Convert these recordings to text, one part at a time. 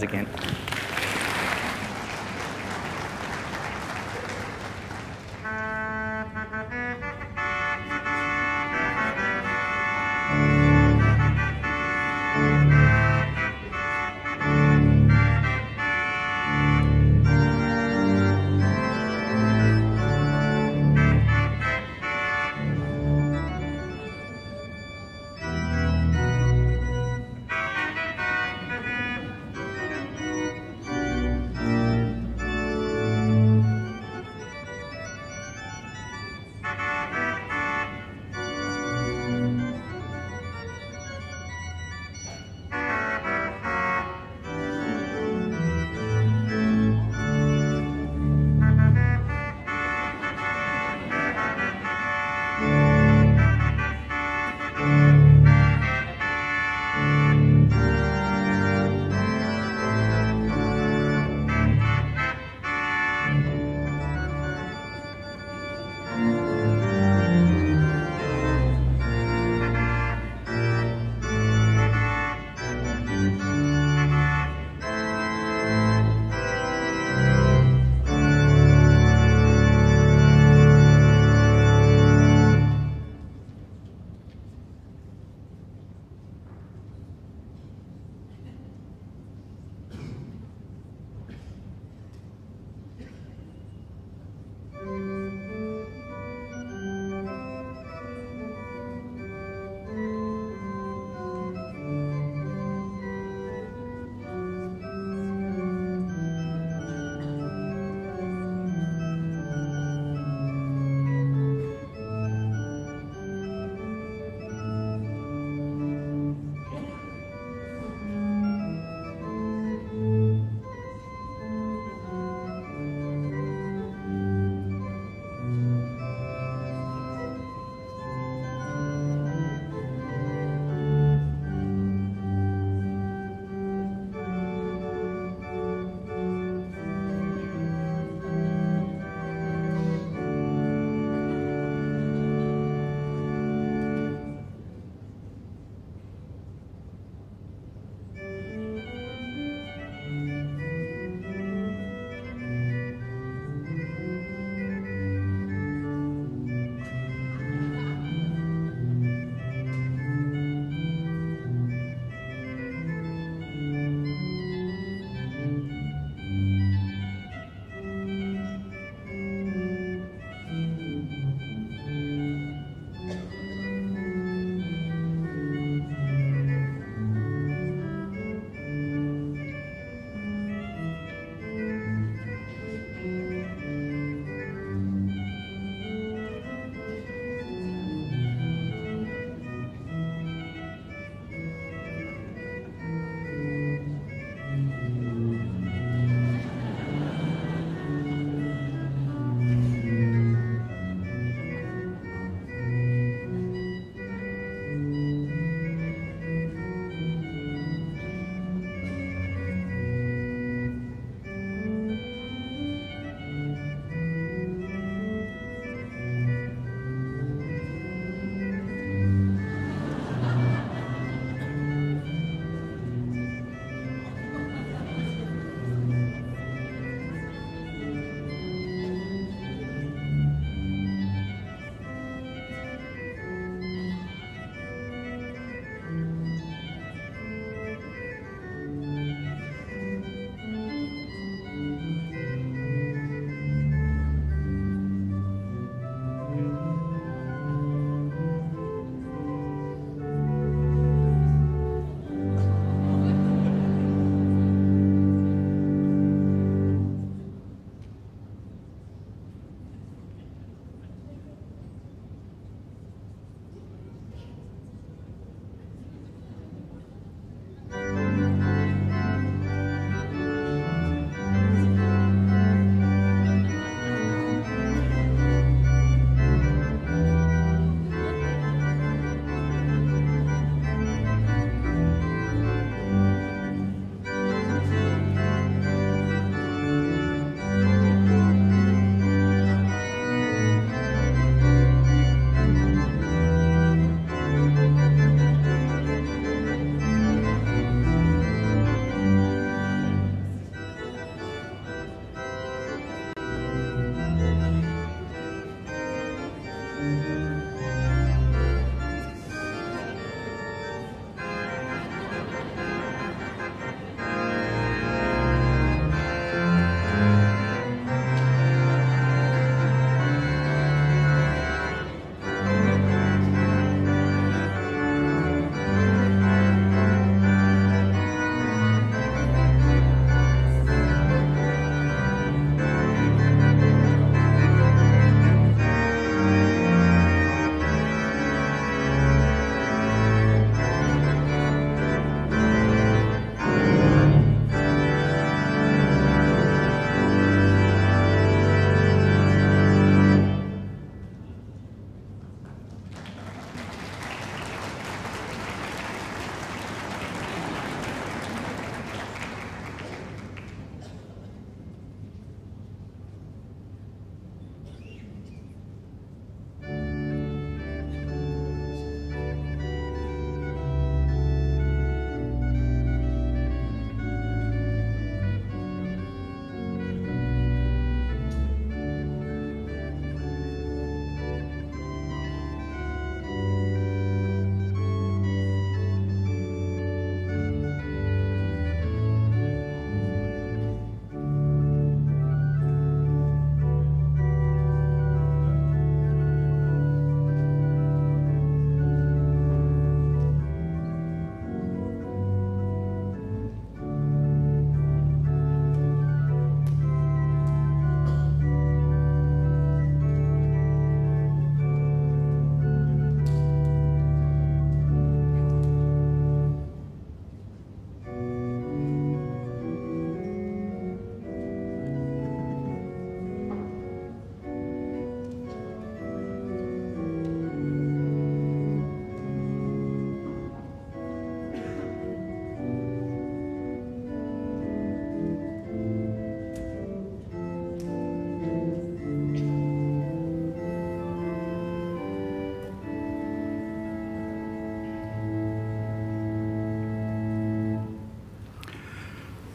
once again.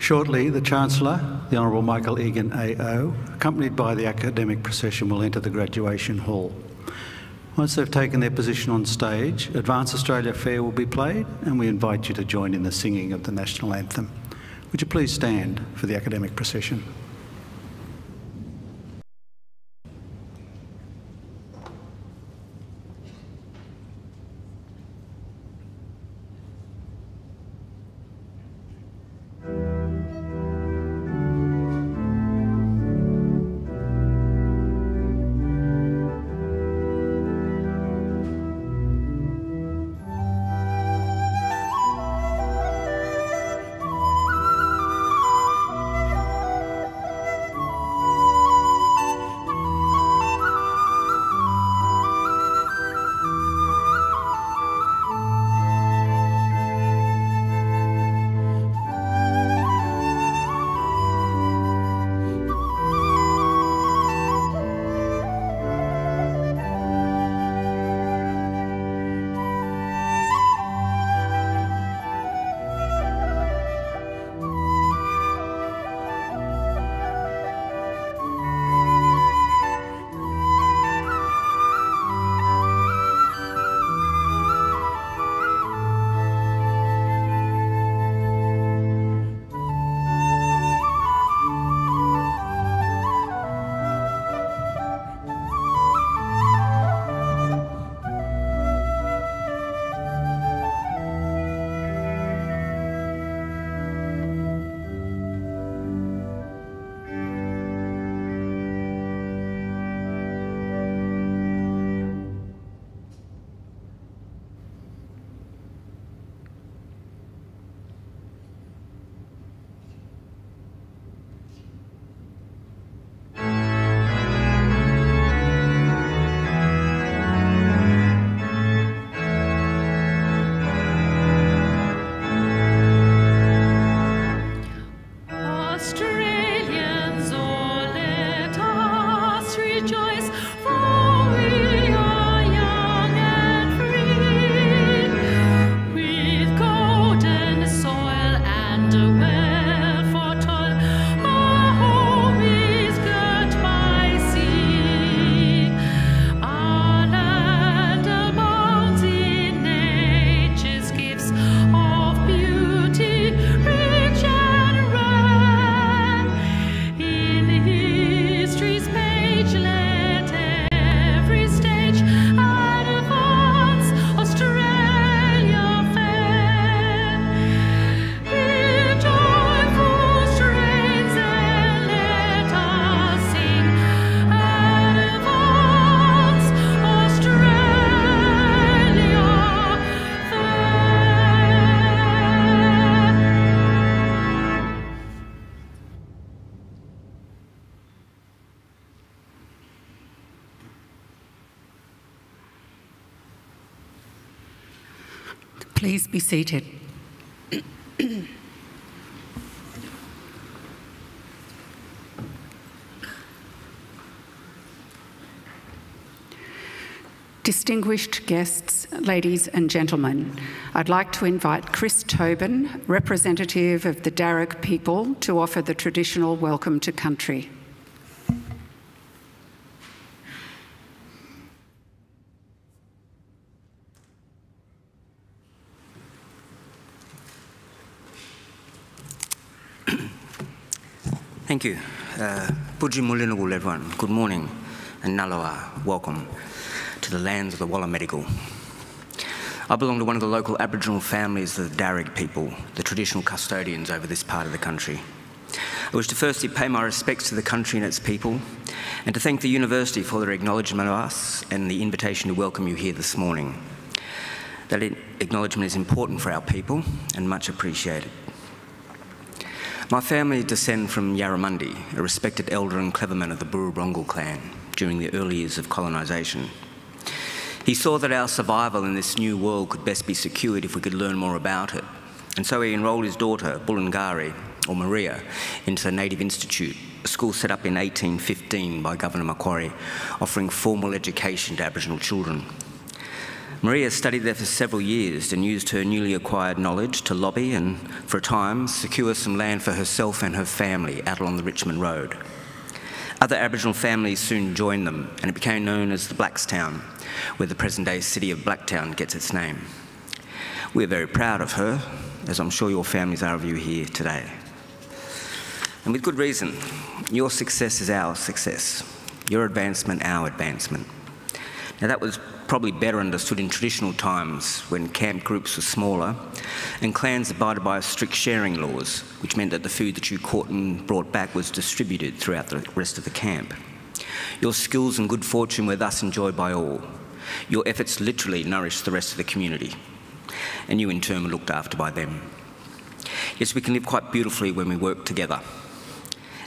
Shortly, the Chancellor, the Honourable Michael Egan AO, accompanied by the academic procession, will enter the graduation hall. Once they've taken their position on stage, Advance Australia Fair will be played, and we invite you to join in the singing of the National Anthem. Would you please stand for the academic procession? Please be seated. Distinguished guests, ladies and gentlemen, I'd like to invite Chris Tobin, representative of the Darug people, to offer the traditional welcome to country. Thank you. Puji Mulinugul, everyone. Good morning, and Nalawa, welcome to the lands of the Walla Medical. I belong to one of the local Aboriginal families of the Darug people, the traditional custodians over this part of the country. I wish to firstly pay my respects to the country and its people, and to thank the university for their acknowledgement of us and the invitation to welcome you here this morning. That acknowledgement is important for our people and much appreciated. My family descend from Yarramundi, a respected elder and cleverman of the Burrabrongal clan during the early years of colonisation. He saw that our survival in this new world could best be secured if we could learn more about it, and so he enrolled his daughter, Bulungari, or Maria, into the Native Institute, a school set up in 1815 by Governor Macquarie, offering formal education to Aboriginal children. Maria studied there for several years and used her newly acquired knowledge to lobby and, for a time, secure some land for herself and her family out along the Richmond Road. Other Aboriginal families soon joined them, and it became known as the Blackstown, where the present-day city of Blacktown gets its name. We're very proud of her, as I'm sure your families are of you here today. And with good reason. Your success is our success. Your advancement, our advancement. Now that was probably better understood in traditional times when camp groups were smaller and clans abided by strict sharing laws, which meant that the food that you caught and brought back was distributed throughout the rest of the camp. Your skills and good fortune were thus enjoyed by all. Your efforts literally nourished the rest of the community, and you in turn were looked after by them. Yes, we can live quite beautifully when we work together.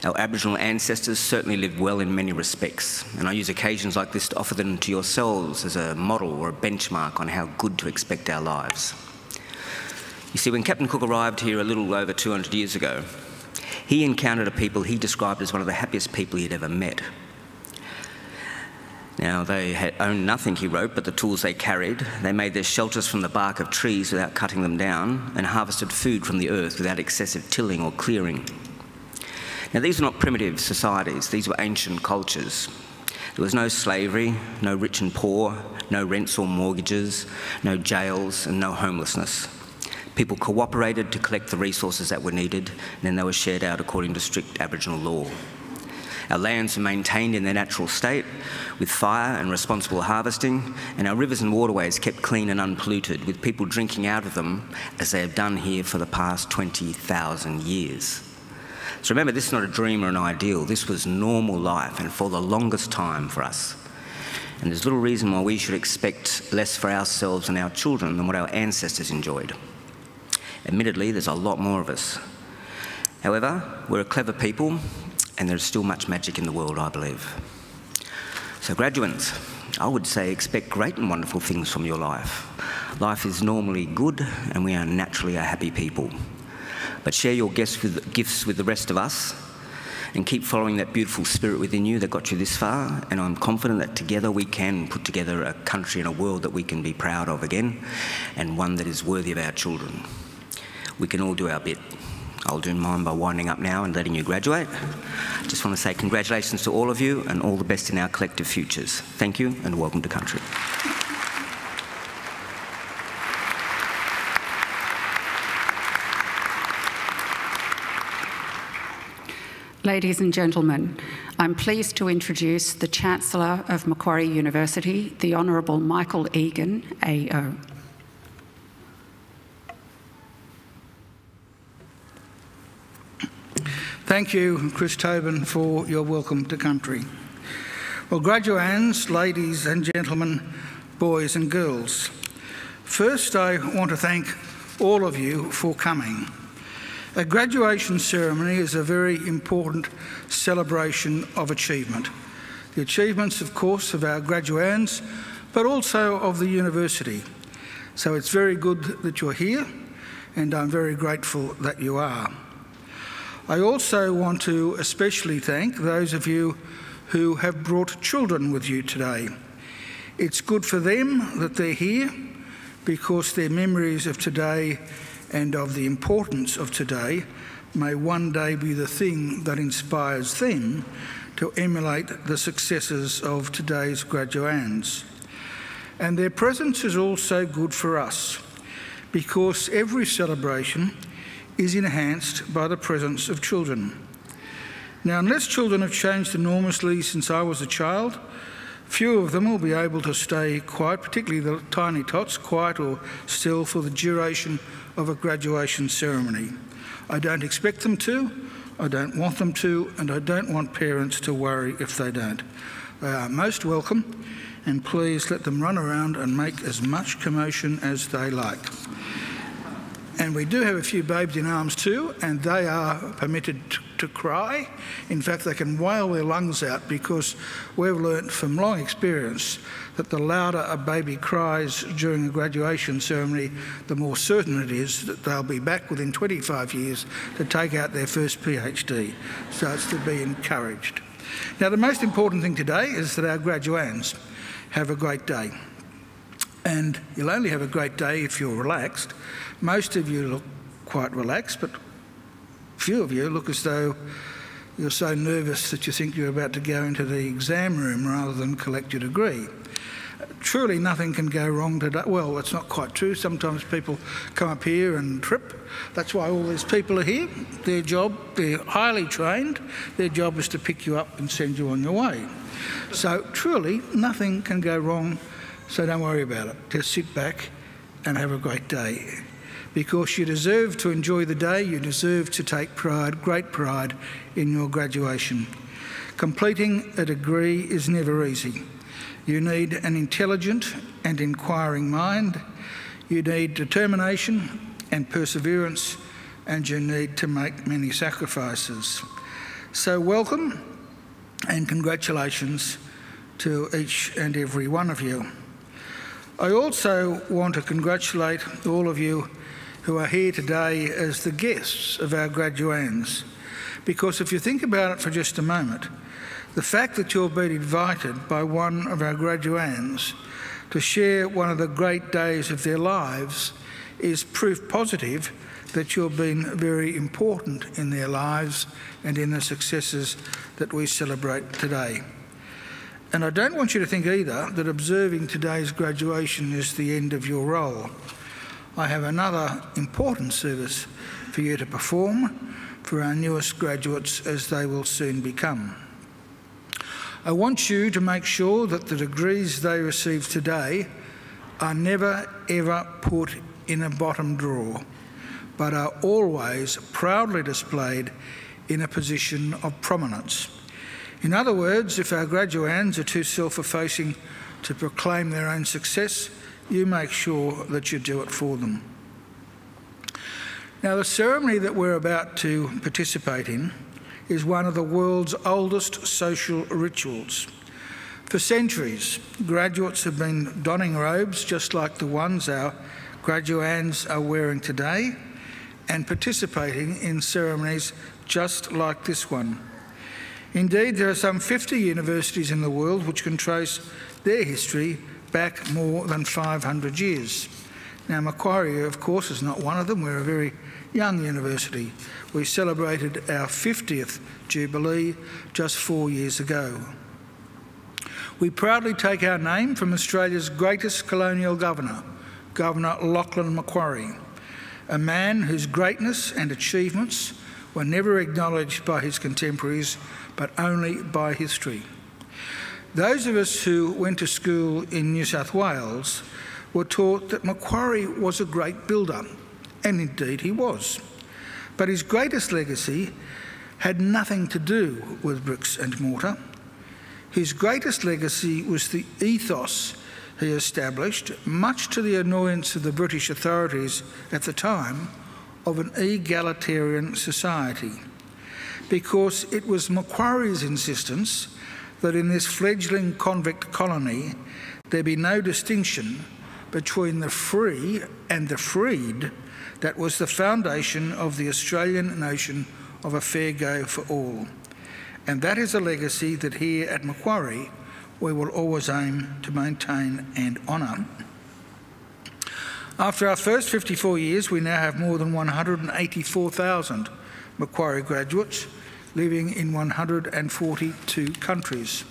Our Aboriginal ancestors certainly lived well in many respects, and I use occasions like this to offer them to yourselves as a model or a benchmark on how good to expect our lives. You see, when Captain Cook arrived here a little over 200 years ago, he encountered a people he described as one of the happiest people he'd ever met. Now, they had owned nothing, he wrote, but the tools they carried. They made their shelters from the bark of trees without cutting them down, and harvested food from the earth without excessive tilling or clearing. Now, these were not primitive societies, these were ancient cultures. There was no slavery, no rich and poor, no rents or mortgages, no jails, and no homelessness. People cooperated to collect the resources that were needed, and then they were shared out according to strict Aboriginal law. Our lands were maintained in their natural state with fire and responsible harvesting, and our rivers and waterways kept clean and unpolluted, with people drinking out of them as they have done here for the past 20,000 years. So remember, this is not a dream or an ideal. This was normal life, and for the longest time for us. And there's little reason why we should expect less for ourselves and our children than what our ancestors enjoyed. Admittedly, there's a lot more of us. However, we're a clever people, and there's still much magic in the world, I believe. So graduates, I would say expect great and wonderful things from your life. Life is normally good, and we are naturally a happy people. But share your gifts with the rest of us, and keep following that beautiful spirit within you that got you this far, and I'm confident that together we can put together a country and a world that we can be proud of again, and one that is worthy of our children. We can all do our bit. I'll do mine by winding up now and letting you graduate. I just want to say congratulations to all of you and all the best in our collective futures. Thank you and welcome to country. Ladies and gentlemen, I'm pleased to introduce the Chancellor of Macquarie University, the Honourable Michael Egan, AO. Thank you, Chris Tobin, for your welcome to country. Well, graduands, ladies and gentlemen, boys and girls, first I want to thank all of you for coming. A graduation ceremony is a very important celebration of achievement. The achievements, of course, of our graduands, but also of the university. So it's very good that you're here, and I'm very grateful that you are. I also want to especially thank those of you who have brought children with you today. It's good for them that they're here because their memories of today and of the importance of today may one day be the thing that inspires them to emulate the successes of today's graduands. And their presence is also good for us because every celebration is enhanced by the presence of children. Now, unless children have changed enormously since I was a child, few of them will be able to stay quiet, particularly the tiny tots, quiet or still for the duration of a graduation ceremony. I don't expect them to, I don't want them to, and I don't want parents to worry if they don't. They are most welcome, and please let them run around and make as much commotion as they like. And we do have a few babes in arms too, and they are permitted to cry. In fact, they can wail their lungs out because we've learnt from long experience that the louder a baby cries during a graduation ceremony, the more certain it is that they'll be back within 25 years to take out their first PhD. So it's to be encouraged. Now, the most important thing today is that our graduands have a great day. And you'll only have a great day if you're relaxed. Most of you look quite relaxed, but few of you look as though you're so nervous that you think you're about to go into the exam room rather than collect your degree. Truly nothing can go wrong today. Well, that's not quite true. Sometimes people come up here and trip. That's why all these people are here. Their job, they're highly trained. Their job is to pick you up and send you on your way. So truly nothing can go wrong, so don't worry about it. Just sit back and have a great day. Because you deserve to enjoy the day, you deserve to take pride, great pride, in your graduation. Completing a degree is never easy. You need an intelligent and inquiring mind, you need determination and perseverance, and you need to make many sacrifices. So welcome and congratulations to each and every one of you. I also want to congratulate all of you who are here today as the guests of our graduands, because if you think about it for just a moment, the fact that you've been invited by one of our graduands to share one of the great days of their lives is proof positive that you've been very important in their lives and in the successes that we celebrate today. And I don't want you to think either that observing today's graduation is the end of your role. I have another important service for you to perform for our newest graduates, as they will soon become. I want you to make sure that the degrees they receive today are never ever put in a bottom drawer, but are always proudly displayed in a position of prominence. In other words, if our graduands are too self-effacing to proclaim their own success, you make sure that you do it for them. Now, the ceremony that we're about to participate in is one of the world's oldest social rituals. For centuries, graduates have been donning robes just like the ones our graduands are wearing today, and participating in ceremonies just like this one. Indeed, there are some 50 universities in the world which can trace their history back more than 500 years. Now, Macquarie, of course, is not one of them. We're a very young university. We celebrated our 50th Jubilee just 4 years ago. We proudly take our name from Australia's greatest colonial governor, Governor Lachlan Macquarie, a man whose greatness and achievements were never acknowledged by his contemporaries, but only by history. Those of us who went to school in New South Wales were taught that Macquarie was a great builder, and indeed he was. But his greatest legacy had nothing to do with bricks and mortar. His greatest legacy was the ethos he established, much to the annoyance of the British authorities at the time, of an egalitarian society. Because it was Macquarie's insistence that in this fledgling convict colony there be no distinction between the free and the freed that was the foundation of the Australian notion of a fair go for all. And that is a legacy that here at Macquarie we will always aim to maintain and honour. After our first 54 years, we now have more than 184,000 Macquarie graduates living in 142 countries.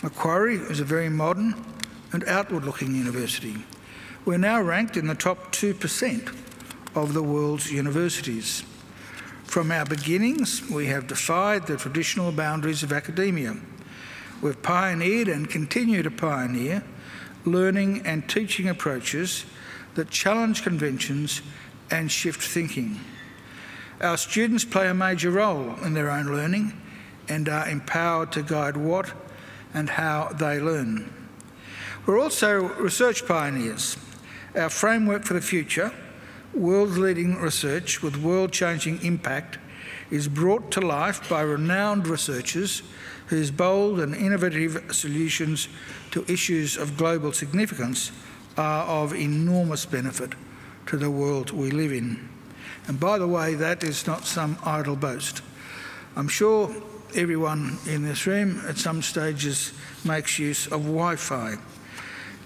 Macquarie is a very modern and outward-looking university. We're now ranked in the top 2% of the world's universities. From our beginnings, we have defied the traditional boundaries of academia. We've pioneered and continue to pioneer learning and teaching approaches that challenge conventions and shift thinking. Our students play a major role in their own learning and are empowered to guide what and how they learn. We're also research pioneers. Our framework for the future, world-leading research with world-changing impact, is brought to life by renowned researchers whose bold and innovative solutions to issues of global significance are of enormous benefit to the world we live in. And by the way, that is not some idle boast. I'm sure everyone in this room at some stages makes use of Wi-Fi.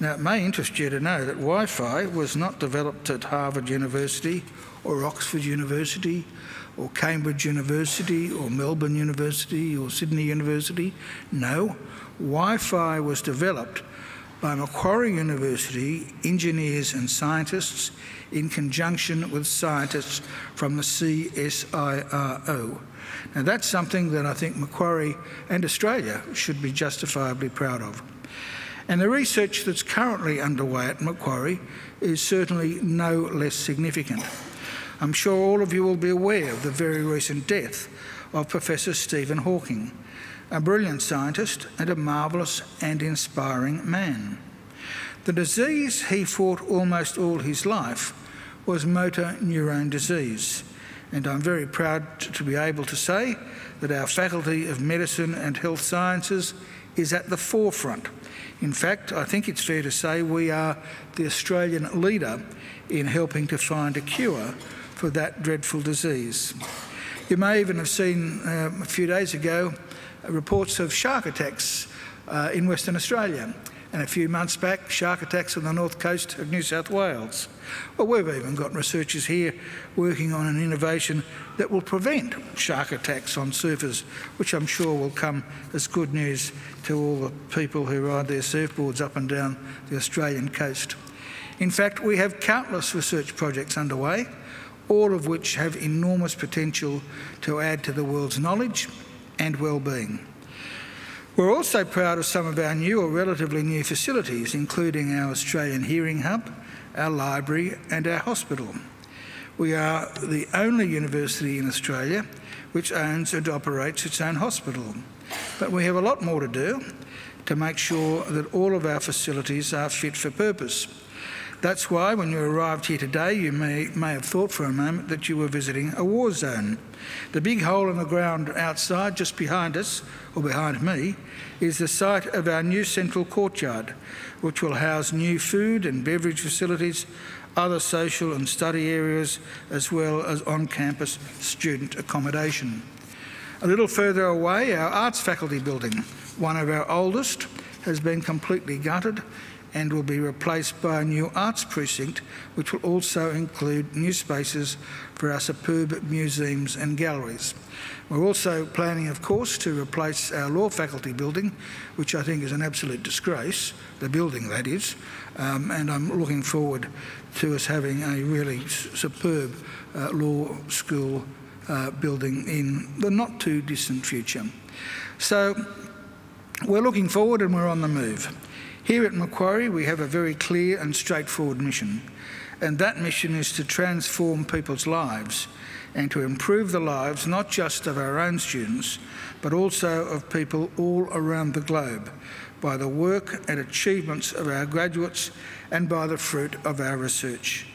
Now, it may interest you to know that Wi-Fi was not developed at Harvard University or Oxford University or Cambridge University or Melbourne University or Sydney University. No, Wi-Fi was developed by Macquarie University engineers and scientists in conjunction with scientists from the CSIRO. Now, that's something that I think Macquarie and Australia should be justifiably proud of. And the research that's currently underway at Macquarie is certainly no less significant. I'm sure all of you will be aware of the very recent death of Professor Stephen Hawking, a brilliant scientist and a marvellous and inspiring man. The disease he fought almost all his life was motor neurone disease, and I'm very proud to be able to say that our Faculty of Medicine and Health Sciences is at the forefront. In fact, I think it's fair to say we are the Australian leader in helping to find a cure for that dreadful disease. You may even have seen a few days ago reports of shark attacks in Western Australia, and a few months back shark attacks on the north coast of New South Wales. Well, we've even got researchers here working on an innovation that will prevent shark attacks on surfers, which I'm sure will come as good news to all the people who ride their surfboards up and down the Australian coast. In fact, we have countless research projects underway, all of which have enormous potential to add to the world's knowledge and well-being. We're also proud of some of our new or relatively new facilities, including our Australian Hearing Hub, our library and our hospital. We are the only university in Australia which owns and operates its own hospital. But we have a lot more to do to make sure that all of our facilities are fit for purpose. That's why when you arrived here today, you may have thought for a moment that you were visiting a war zone. The big hole in the ground outside, just behind us, or behind me, is the site of our new central courtyard, which will house new food and beverage facilities, other social and study areas, as well as on-campus student accommodation. A little further away, our arts faculty building, one of our oldest, has been completely gutted and will be replaced by a new arts precinct, which will also include new spaces for our superb museums and galleries. We're also planning, of course, to replace our law faculty building, which I think is an absolute disgrace, the building that is, and I'm looking forward to us having a really superb law school building in the not too distant future. So we're looking forward and we're on the move. Here at Macquarie, we have a very clear and straightforward mission, and that mission is to transform people's lives and to improve the lives not just of our own students, but also of people all around the globe by the work and achievements of our graduates and by the fruit of our research.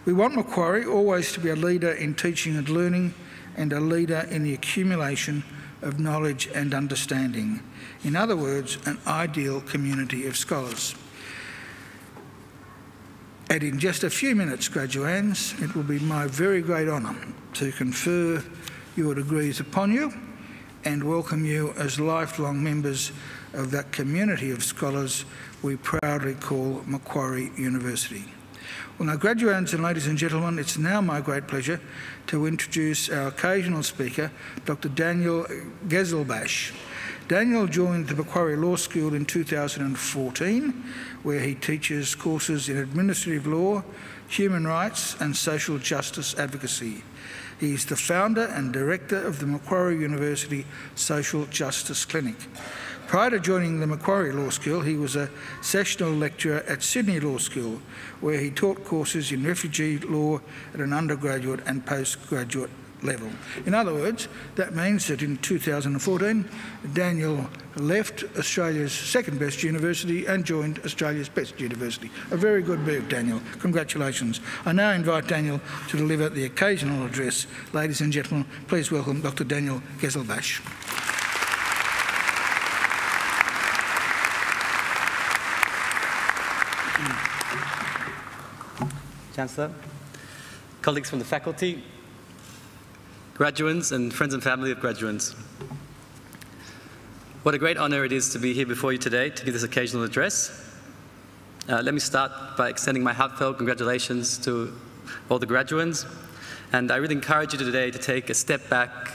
We want Macquarie always to be a leader in teaching and learning and a leader in the accumulation of knowledge and understanding. In other words, an ideal community of scholars. And in just a few minutes, graduands, it will be my very great honour to confer your degrees upon you and welcome you as lifelong members of that community of scholars we proudly call Macquarie University. Well, now, graduands and ladies and gentlemen, it's now my great pleasure to introduce our occasional speaker, Dr. Daniel Gezelbash. Daniel joined the Macquarie Law School in 2014, where he teaches courses in administrative law, human rights and social justice advocacy. He is the founder and director of the Macquarie University Social Justice Clinic. Prior to joining the Macquarie Law School, he was a sessional lecturer at Sydney Law School, where he taught courses in refugee law at an undergraduate and postgraduate level. In other words, that means that in 2014, Daniel left Australia's second best university and joined Australia's best university. A very good move, Daniel. Congratulations. I now invite Daniel to deliver the occasional address. Ladies and gentlemen, please welcome Dr. Daniel Gezelbash. Chancellor, colleagues from the faculty, graduands and friends and family of graduands. What a great honour it is to be here before you today to give this occasional address. Let me start by extending my heartfelt congratulations to all the graduates. And I really encourage you today to take a step back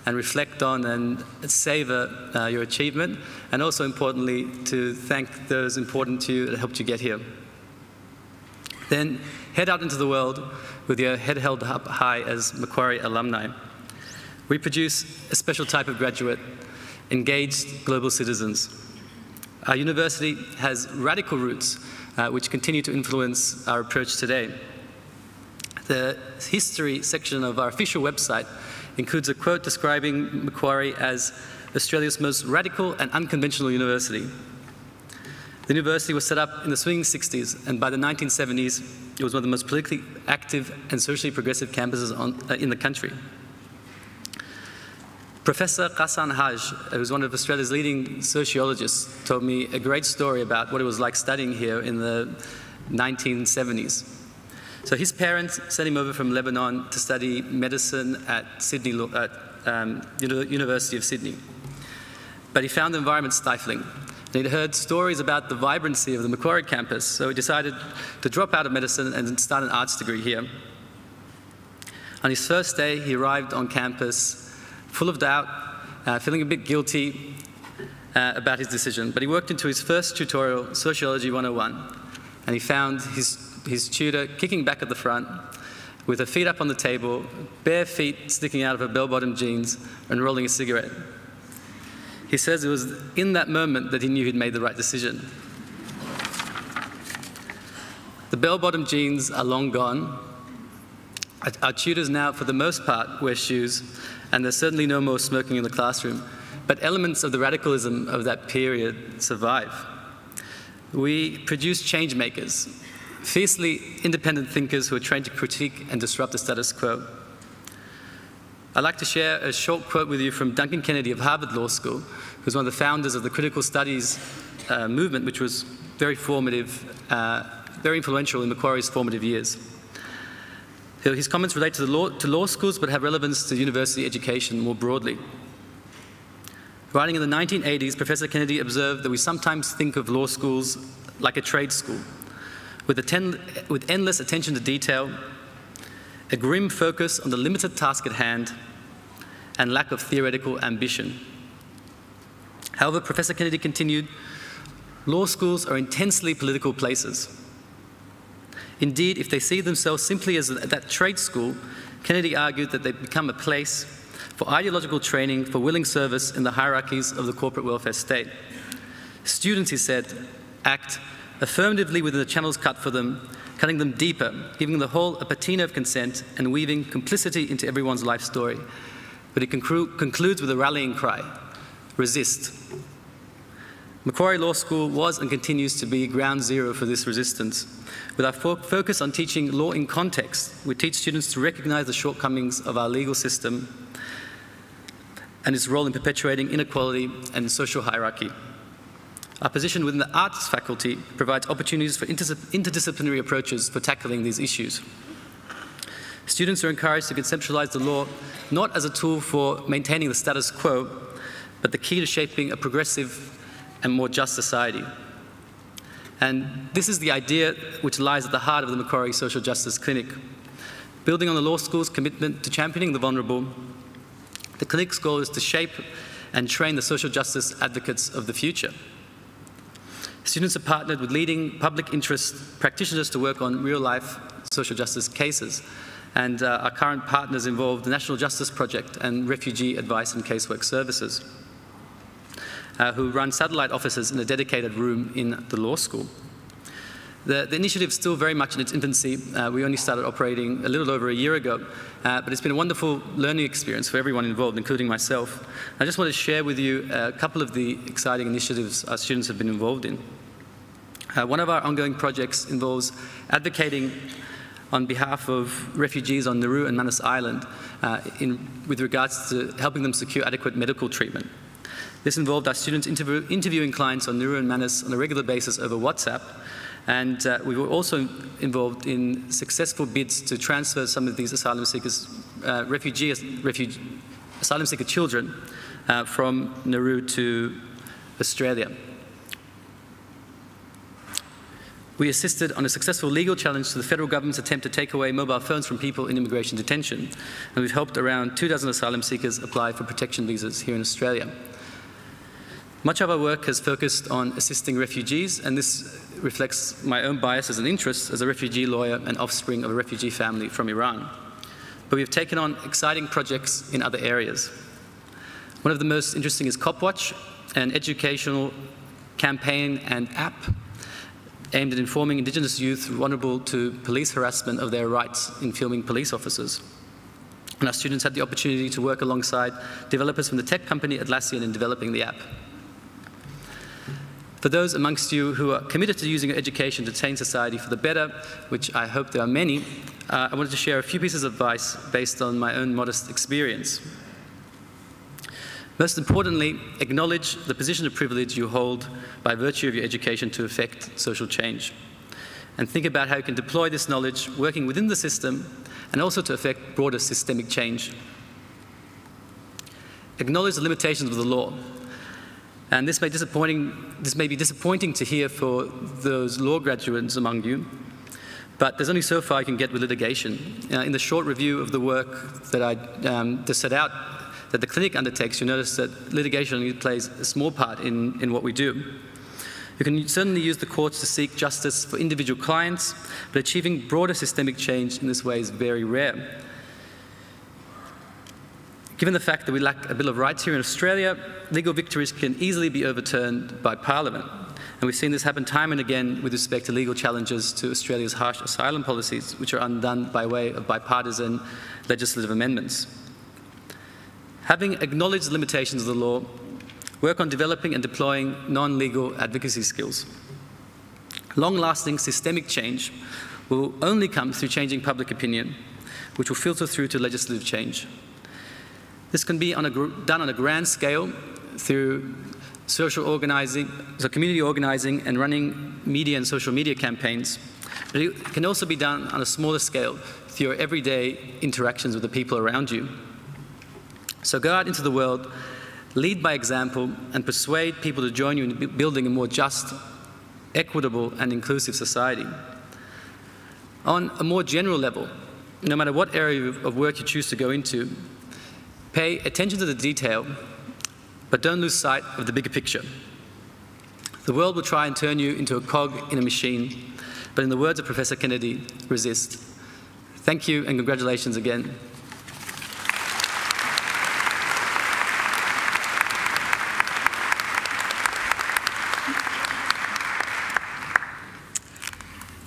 and reflect on and savor your achievement, and also importantly, to thank those important to you that helped you get here. Then head out into the world with your head held up high as Macquarie alumni. We produce a special type of graduate, engaged global citizens. Our university has radical roots which continue to influence our approach today. The history section of our official website includes a quote describing Macquarie as Australia's most radical and unconventional university. The university was set up in the swinging 60s, and by the 1970s, it was one of the most politically active and socially progressive campuses in the country. Professor Ghassan Haj, who's one of Australia's leading sociologists, told me a great story about what it was like studying here in the 1970s. So his parents sent him over from Lebanon to study medicine at University of Sydney. But he found the environment stifling. He'd heard stories about the vibrancy of the Macquarie campus, so he decided to drop out of medicine and start an arts degree here. On his first day, he arrived on campus full of doubt, feeling a bit guilty about his decision. But he worked into his first tutorial, Sociology 101, and he found his tutor kicking back at the front with her feet up on the table, bare feet sticking out of her bell-bottom jeans, and rolling a cigarette. He says it was in that moment that he knew he'd made the right decision. The bell-bottom jeans are long gone. Our tutors now, for the most part, wear shoes, and there's certainly no more smoking in the classroom. But elements of the radicalism of that period survive. We produce change makers, fiercely independent thinkers who are trained to critique and disrupt the status quo. I'd like to share a short quote with you from Duncan Kennedy of Harvard Law School, who's one of the founders of the critical studies movement, which was very formative, very influential in Macquarie's formative years. His comments relate to law schools, but have relevance to university education more broadly. Writing in the 1980s, Professor Kennedy observed that we sometimes think of law schools like a trade school, with endless attention to detail, a grim focus on the limited task at hand, and lack of theoretical ambition. However, Professor Kennedy continued, law schools are intensely political places. Indeed, if they see themselves simply as that trade school, Kennedy argued that they become a place for ideological training for willing service in the hierarchies of the corporate welfare state. Students, he said, act affirmatively within the channels cut for them, cutting them deeper, giving the whole a patina of consent and weaving complicity into everyone's life story. But he concludes with a rallying cry, resist. Macquarie Law School was and continues to be ground zero for this resistance. With our focus on teaching law in context, we teach students to recognize the shortcomings of our legal system and its role in perpetuating inequality and social hierarchy. Our position within the arts faculty provides opportunities for interdisciplinary approaches for tackling these issues. Students are encouraged to conceptualize the law not as a tool for maintaining the status quo, but the key to shaping a progressive and more just society. And this is the idea which lies at the heart of the Macquarie Social Justice Clinic. Building on the law school's commitment to championing the vulnerable, the clinic's goal is to shape and train the social justice advocates of the future. Students are partnered with leading public interest practitioners to work on real-life social justice cases. And our current partners involve the National Justice Project and Refugee Advice and Casework Services, who run satellite offices in a dedicated room in the law school. The initiative is still very much in its infancy. We only started operating a little over a year ago, but it's been a wonderful learning experience for everyone involved, including myself. I just want to share with you a couple of the exciting initiatives our students have been involved in. One of our ongoing projects involves advocating on behalf of refugees on Nauru and Manus Island with regards to helping them secure adequate medical treatment. This involved our students interviewing clients on Nauru and Manus on a regular basis over WhatsApp, and we were also involved in successful bids to transfer some of these asylum seekers, asylum seeker children from Nauru to Australia. We assisted on a successful legal challenge to the federal government's attempt to take away mobile phones from people in immigration detention, and we've helped around 24 asylum seekers apply for protection visas here in Australia. Much of our work has focused on assisting refugees, and this reflects my own biases and interests as a refugee lawyer and offspring of a refugee family from Iran. But we've taken on exciting projects in other areas. One of the most interesting is CopWatch, an educational campaign and app aimed at informing Indigenous youth vulnerable to police harassment of their rights in filming police officers. And our students had the opportunity to work alongside developers from the tech company Atlassian in developing the app. For those amongst you who are committed to using education to change society for the better, which I hope there are many, I wanted to share a few pieces of advice based on my own modest experience. Most importantly, acknowledge the position of privilege you hold by virtue of your education to affect social change. And think about how you can deploy this knowledge working within the system and also to affect broader systemic change. Acknowledge the limitations of the law. And this may be disappointing to hear for those law graduates among you, but there's only so far you can get with litigation. In the short review of the work that I just set out, that the clinic undertakes, you notice that litigation only plays a small part in what we do. You can certainly use the courts to seek justice for individual clients, but achieving broader systemic change in this way is very rare. Given the fact that we lack a Bill of Rights here in Australia, legal victories can easily be overturned by Parliament. And we've seen this happen time and again with respect to legal challenges to Australia's harsh asylum policies, which are undone by way of bipartisan legislative amendments. Having acknowledged the limitations of the law, work on developing and deploying non-legal advocacy skills. Long-lasting systemic change will only come through changing public opinion, which will filter through to legislative change. This can be done on a grand scale through social organising, so community organising and running media and social media campaigns. But it can also be done on a smaller scale through your everyday interactions with the people around you. So go out into the world, lead by example, and persuade people to join you in building a more just, equitable, and inclusive society. On a more general level, no matter what area of work you choose to go into, pay attention to the detail, but don't lose sight of the bigger picture. The world will try and turn you into a cog in a machine, but in the words of Professor Kennedy, resist. Thank you and congratulations again.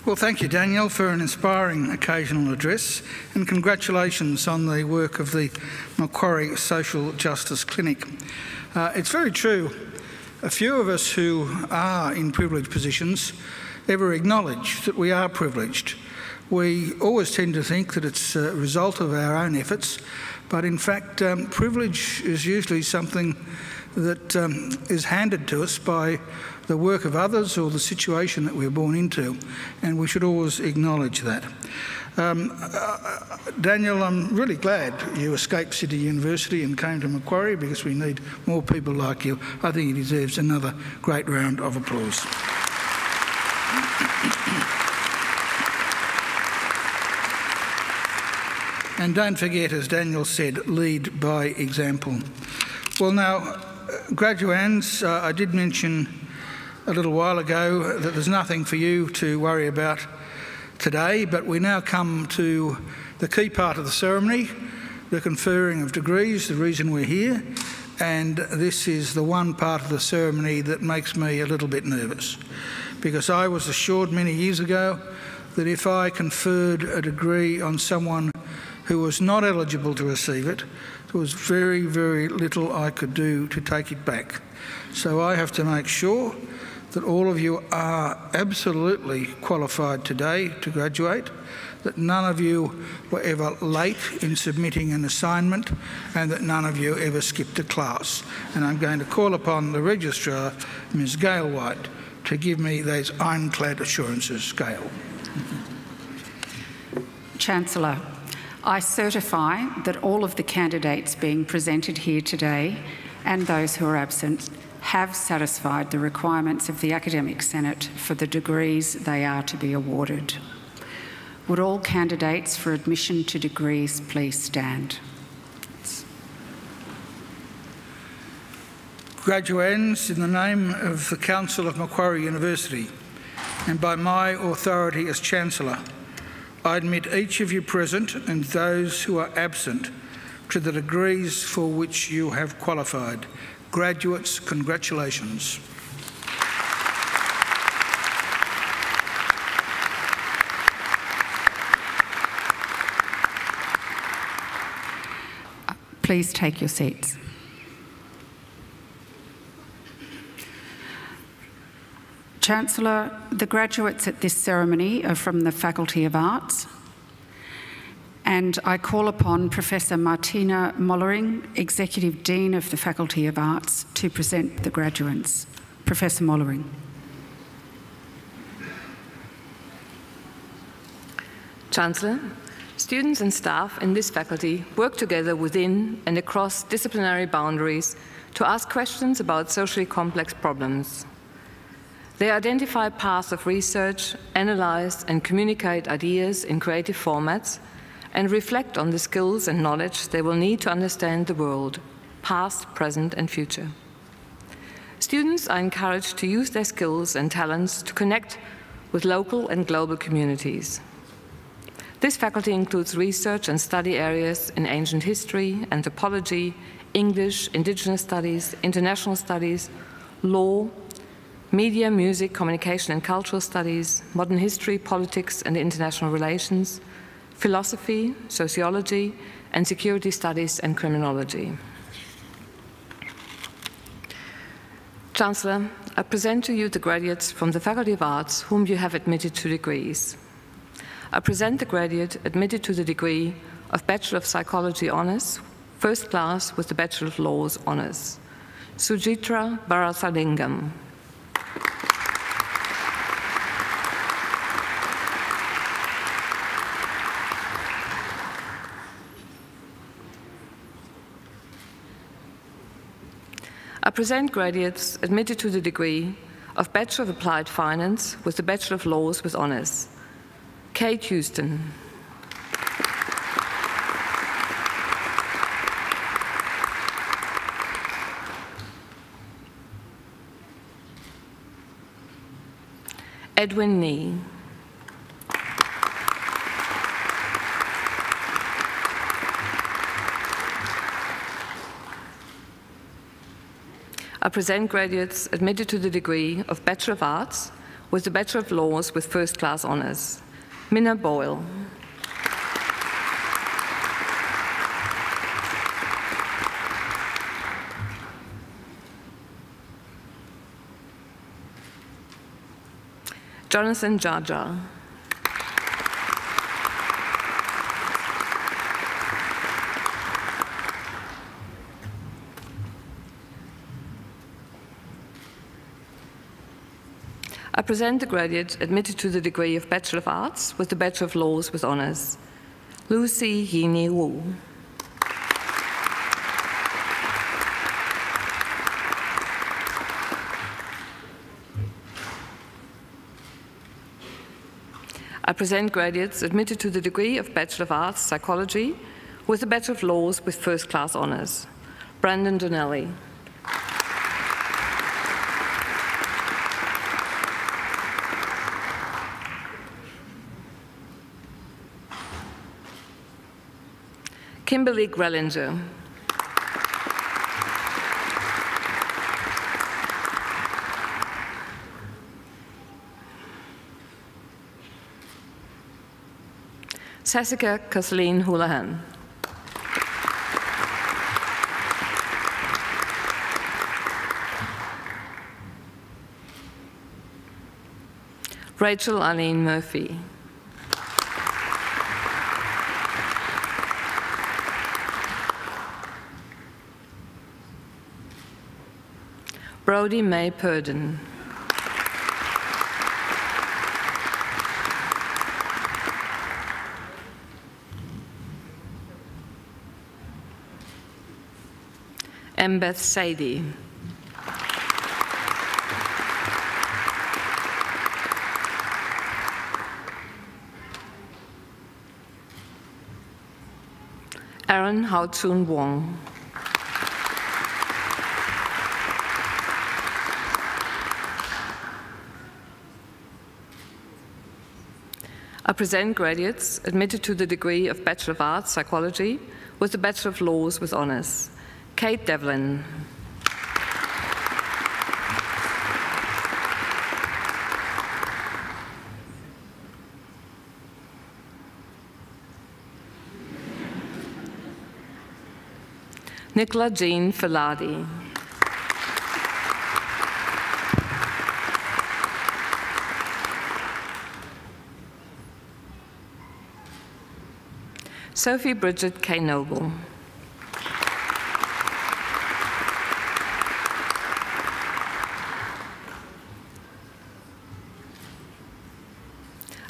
Well, thank you, Daniel, for an inspiring occasional address, and congratulations on the work of the Macquarie Social Justice Clinic. It's very true, a few of us who are in privileged positions ever acknowledge that we are privileged. We always tend to think that it's a result of our own efforts, but in fact, privilege is usually something that is handed to us by the work of others or the situation that we're born into, and we should always acknowledge that. Daniel, I'm really glad you escaped City University and came to Macquarie, because we need more people like you. I think he deserves another great round of applause. And don't forget, as Daniel said, lead by example. Well, now, graduands, I did mention a little while ago that there's nothing for you to worry about today, but we now come to the key part of the ceremony, the conferring of degrees, the reason we're here, and this is the one part of the ceremony that makes me a little bit nervous, because I was assured many years ago that if I conferred a degree on someone who was not eligible to receive it, there was very, very little I could do to take it back. So I have to make sure that all of you are absolutely qualified today to graduate, that none of you were ever late in submitting an assignment, and that none of you ever skipped a class. And I'm going to call upon the Registrar, Ms Gail White, to give me those ironclad assurances. Gail. Chancellor, I certify that all of the candidates being presented here today and those who are absent have satisfied the requirements of the Academic Senate for the degrees they are to be awarded. Would all candidates for admission to degrees please stand? Graduands, in the name of the Council of Macquarie University and by my authority as Chancellor, I admit each of you present and those who are absent to the degrees for which you have qualified. Graduates, congratulations. Please take your seats. Chancellor, the graduates at this ceremony are from the Faculty of Arts, and I call upon Professor Martina Mollering, Executive Dean of the Faculty of Arts, to present the graduates. Professor Mollering. Chancellor, students and staff in this faculty work together within and across disciplinary boundaries to ask questions about socially complex problems. They identify paths of research, analyze and communicate ideas in creative formats, and reflect on the skills and knowledge they will need to understand the world, past, present, and future. Students are encouraged to use their skills and talents to connect with local and global communities. This faculty includes research and study areas in ancient history, anthropology, English, Indigenous studies, international studies, law, media, music, communication and cultural studies, modern history, politics and international relations, philosophy, sociology, and security studies and criminology. Chancellor, I present to you the graduates from the Faculty of Arts whom you have admitted to degrees. I present the graduate admitted to the degree of Bachelor of Psychology Honours, first class with the Bachelor of Laws Honours, Sujitra Barasalingam. I present graduates admitted to the degree of Bachelor of Applied Finance with the Bachelor of Laws with Honours, Kate Houston. Edwin Nee. I present graduates admitted to the degree of Bachelor of Arts with the Bachelor of Laws with First Class Honours, Minna Boyle. Jonathan Jaja. I present the graduate admitted to the degree of Bachelor of Arts with the Bachelor of Laws with Honours, Lucy Yini Wu. I present graduates admitted to the degree of Bachelor of Arts Psychology with the Bachelor of Laws with First Class Honours, Brandon Donnelly. Kimberly Grellinger. Sasika Kathleen Houlihan. Rachel Arlene Murphy. Brodie May Purden. Mbeth Sadie. Aaron Hao-Chun Wong. I present graduates admitted to the degree of Bachelor of Arts, Psychology, with the Bachelor of Laws with honours. Kate Devlin. Nicola Jean Filadi. Sophie Bridget K. Noble.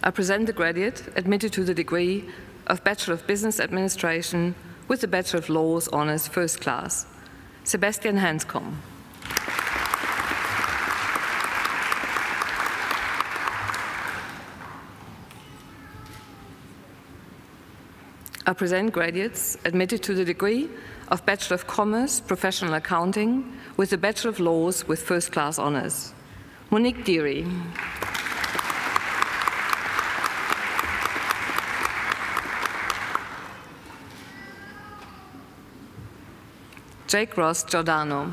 I present the graduate admitted to the degree of Bachelor of Business Administration with the Bachelor of Laws Honours First Class, Sebastian Hanscom. I present graduates admitted to the degree of Bachelor of Commerce, Professional Accounting with the Bachelor of Laws with First Class Honours, Monique Deary. Jake Ross Giordano.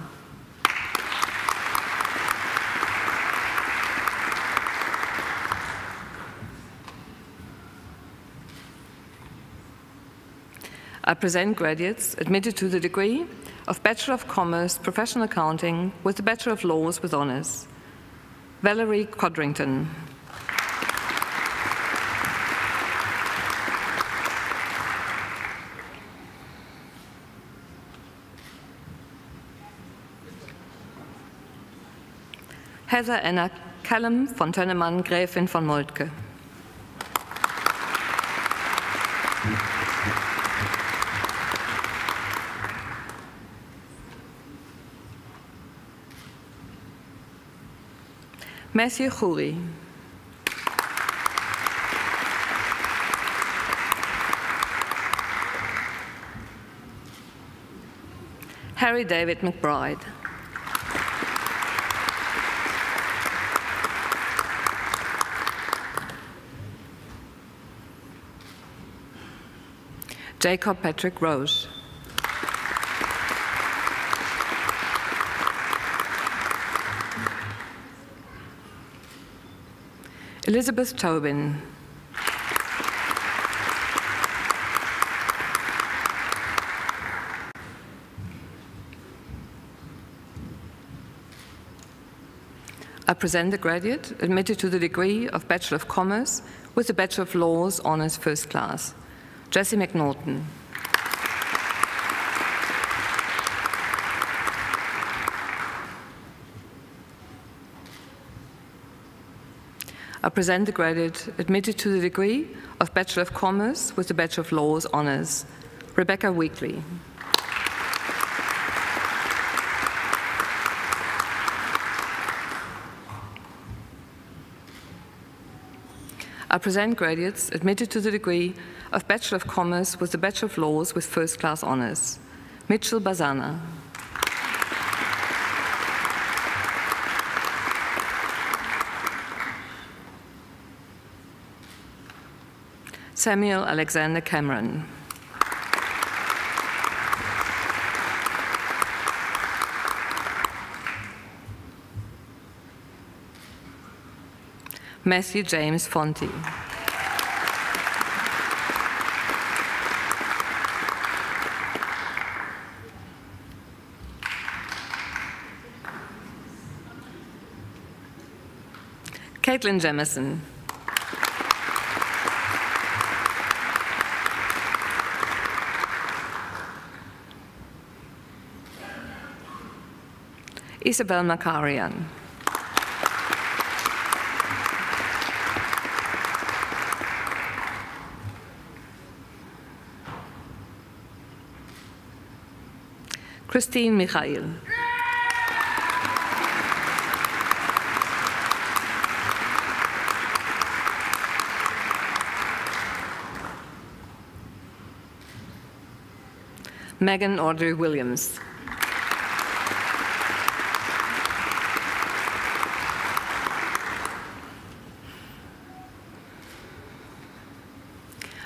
I present graduates admitted to the degree of Bachelor of Commerce, Professional Accounting with the Bachelor of Laws with honours. Valerie Codrington. Heather Anna Callum von Tönnemann, Gräfin von Moltke. Matthew Khoury. Harry David McBride. Jacob Patrick Roche. Elizabeth Tobin. I present the graduate admitted to the degree of Bachelor of Commerce with the Bachelor of Laws Honours First Class, Jessie McNaughton. I present the graduate admitted to the degree of Bachelor of Commerce with the Bachelor of Laws Honours, Rebecca Weekly. I present graduates admitted to the degree of Bachelor of Commerce with the Bachelor of Laws with First Class Honours, Mitchell Bazana. Samuel Alexander Cameron. Matthew James Fonte. Caitlin Jamison. Isabel Macquarie. Christine Michael. Megan Audrey Williams.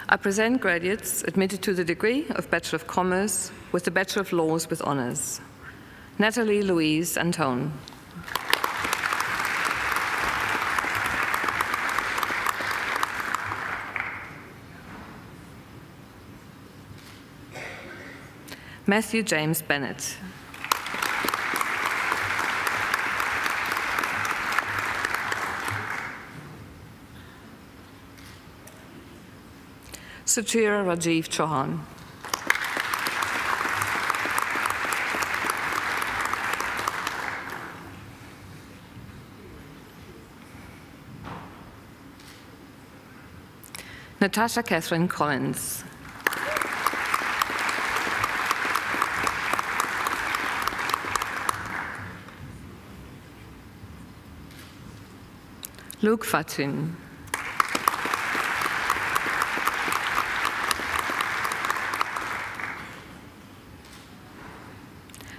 I present graduates admitted to the degree of Bachelor of Commerce with the Bachelor of Laws with Honours. Natalie Louise Antone. Matthew James Bennett. Suchira Rajiv Chauhan. Natasha Catherine Collins. Luke Fatin.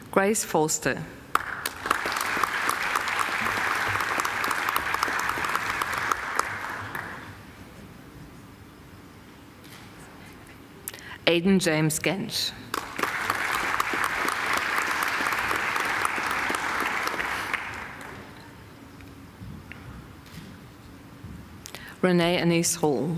Grace Forster. Aidan James Gench. Renee Anise Hall.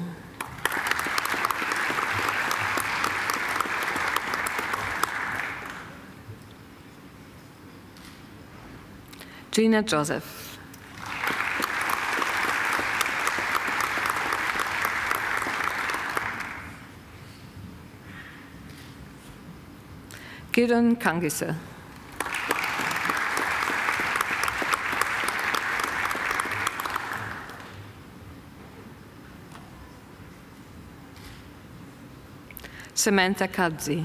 Gina Joseph. Gideon Kangisa. Samantha Kadzi.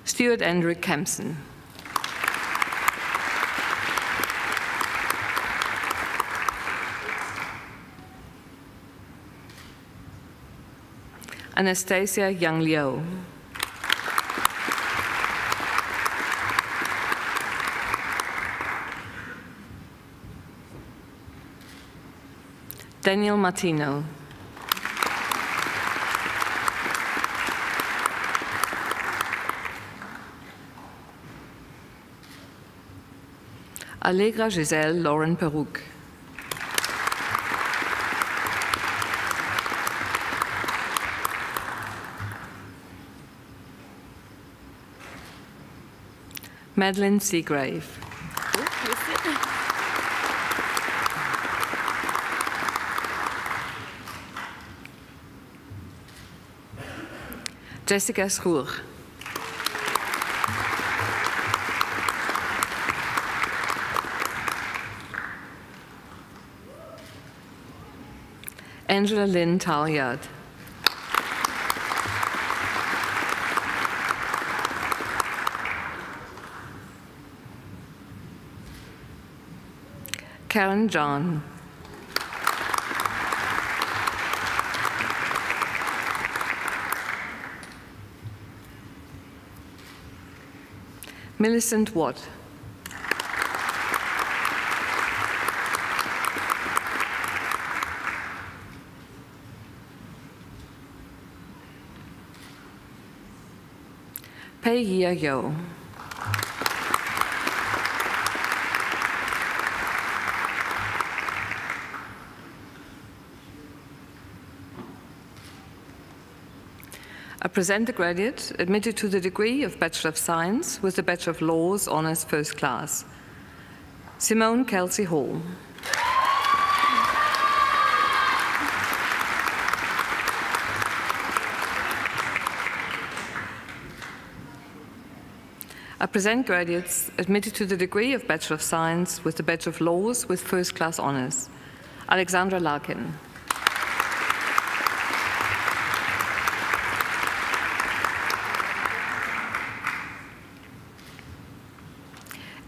Stuart Andrew Kempson. Anastasia Yang Liu. Daniel Martino. Allegra Giselle Lauren Perouk. Madeline Seagrave. Jessica Schoor. Angela Lynn Talyard. Karen John. Millicent Watt. Pei Yia Yo. I present the graduate admitted to the degree of Bachelor of Science with the Bachelor of Laws Honours First Class. Simone Kelsey Hall. I present graduates admitted to the degree of Bachelor of Science with the Bachelor of Laws with First Class Honours. Alexandra Larkin.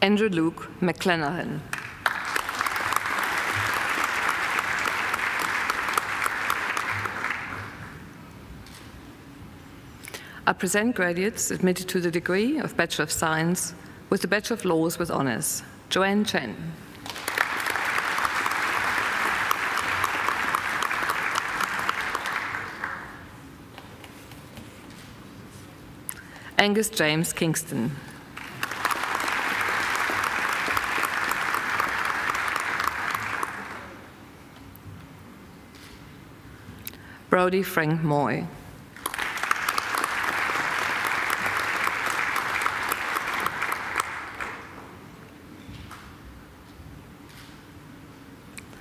Andrew Luke McClanahan. I present graduates admitted to the degree of Bachelor of Science with the Bachelor of Laws with honours. Joanne Chen. Angus James Kingston. Brodie Frank Moy.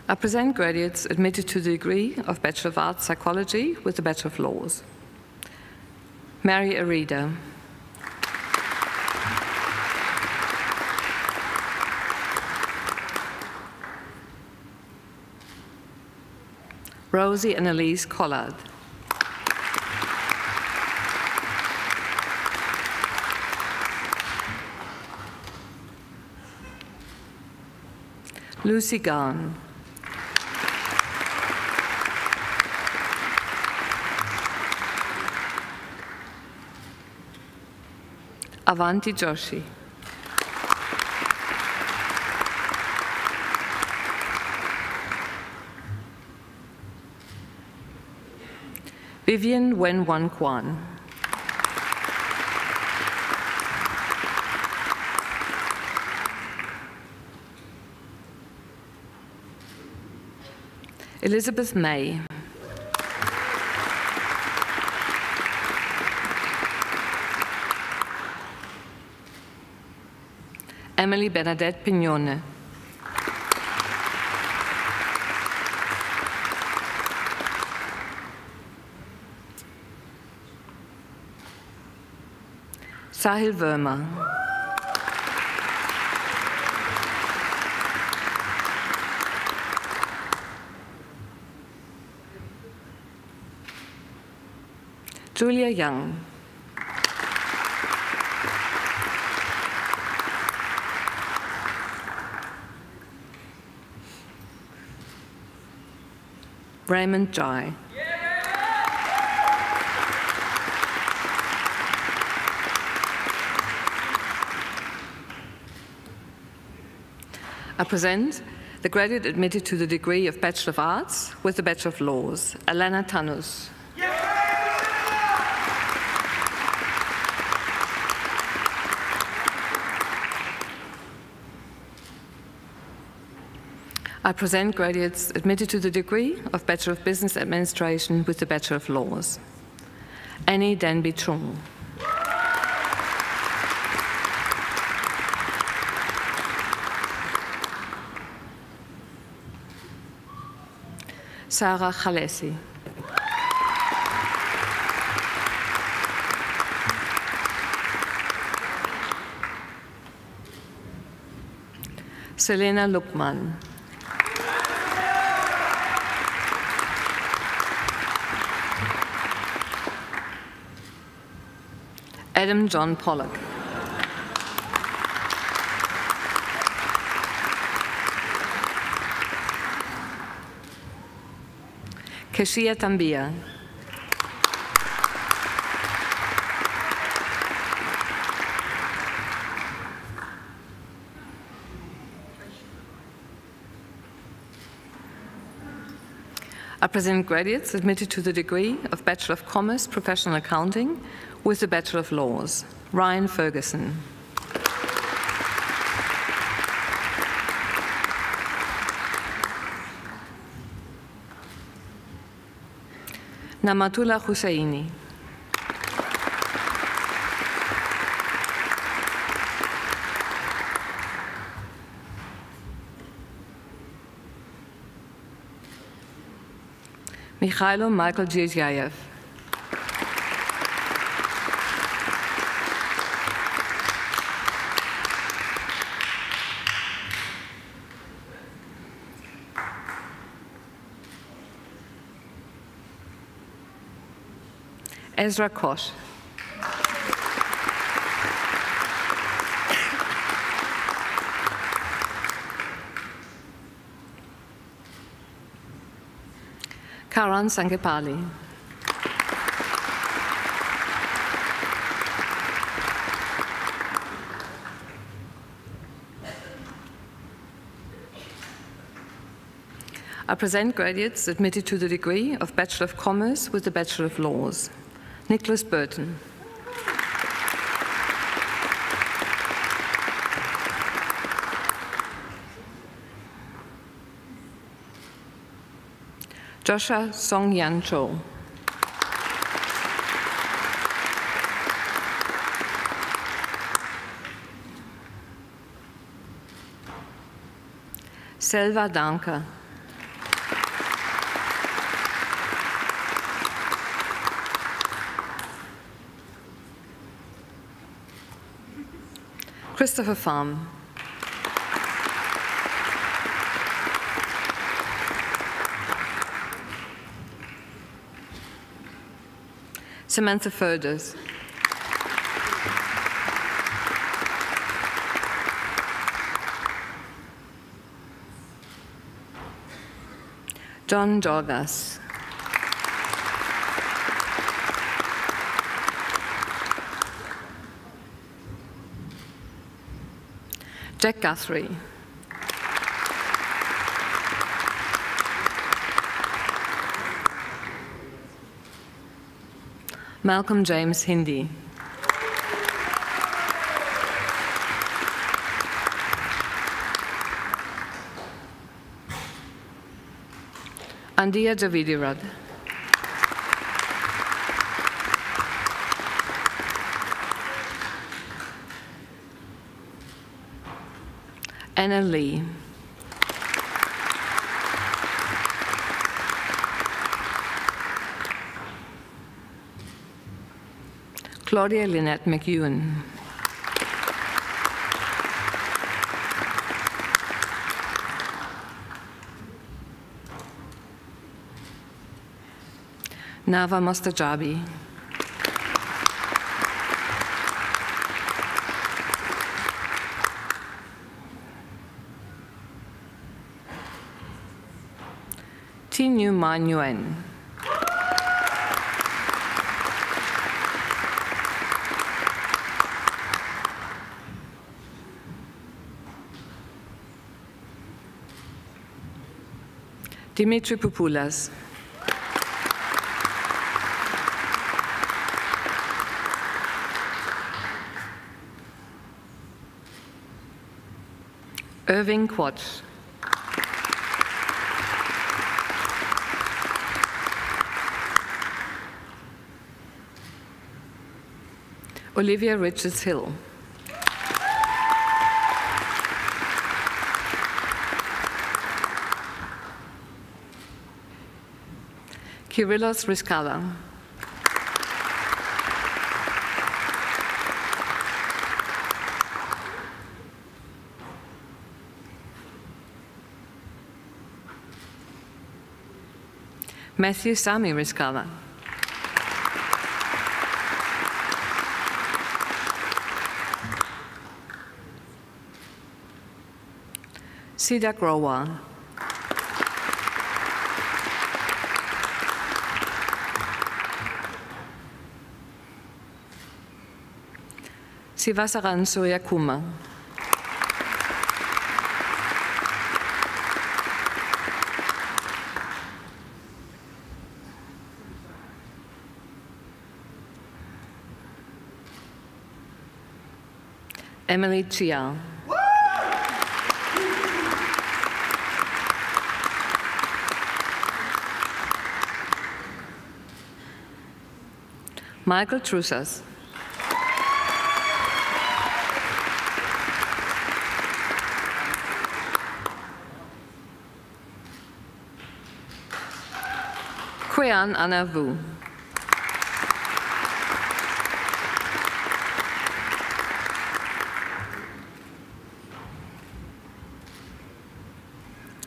I present graduates admitted to the degree of Bachelor of Arts Psychology with the Bachelor of Laws. Mary Arida. Rosie Annalise Collard. Lucy Garn. Avanti Joshi. Vivian Wen Wan Kwan. Elizabeth May. Emily Bernadette Pignone. Sahil Verma. Julia Young. Raymond Jai. I present the graduate admitted to the degree of Bachelor of Arts with the Bachelor of Laws, Alana Tanus. I present graduates admitted to the degree of Bachelor of Business Administration with the Bachelor of Laws, Annie Danby Chung. Sarah Khalesi. Selena Lukman. Adam John Pollock. Keshia Tambia. I present graduates admitted to the degree of Bachelor of Commerce, Professional Accounting with the Bachelor of Laws, Ryan Ferguson. Namatullah Husseini. Mikhailo Michael Dzyayev. Ezra Kosh. Karan Sankepali. I present graduates admitted to the degree of Bachelor of Commerce with the Bachelor of Laws. Nicholas Burton. Joshua Song Yan Cho. Selva Danka. Christopher Pham. Samantha Furders. John Jorgas. Jack Guthrie. Malcolm James Hindi. Andia Javidirad. Anna Lee. Claudia Lynette McEwen. Nava Mostajabi. Tinu Ma Nguyen. Dimitri Poupoulas. Irving Quatch. Olivia Richards Hill. Kyrillos Riskala. Matthew Sami Riskala. Sidak Rowa. Sivasaran Suryakuma. Emily Chia. Michael Trusas. Kuyan Anna Vu.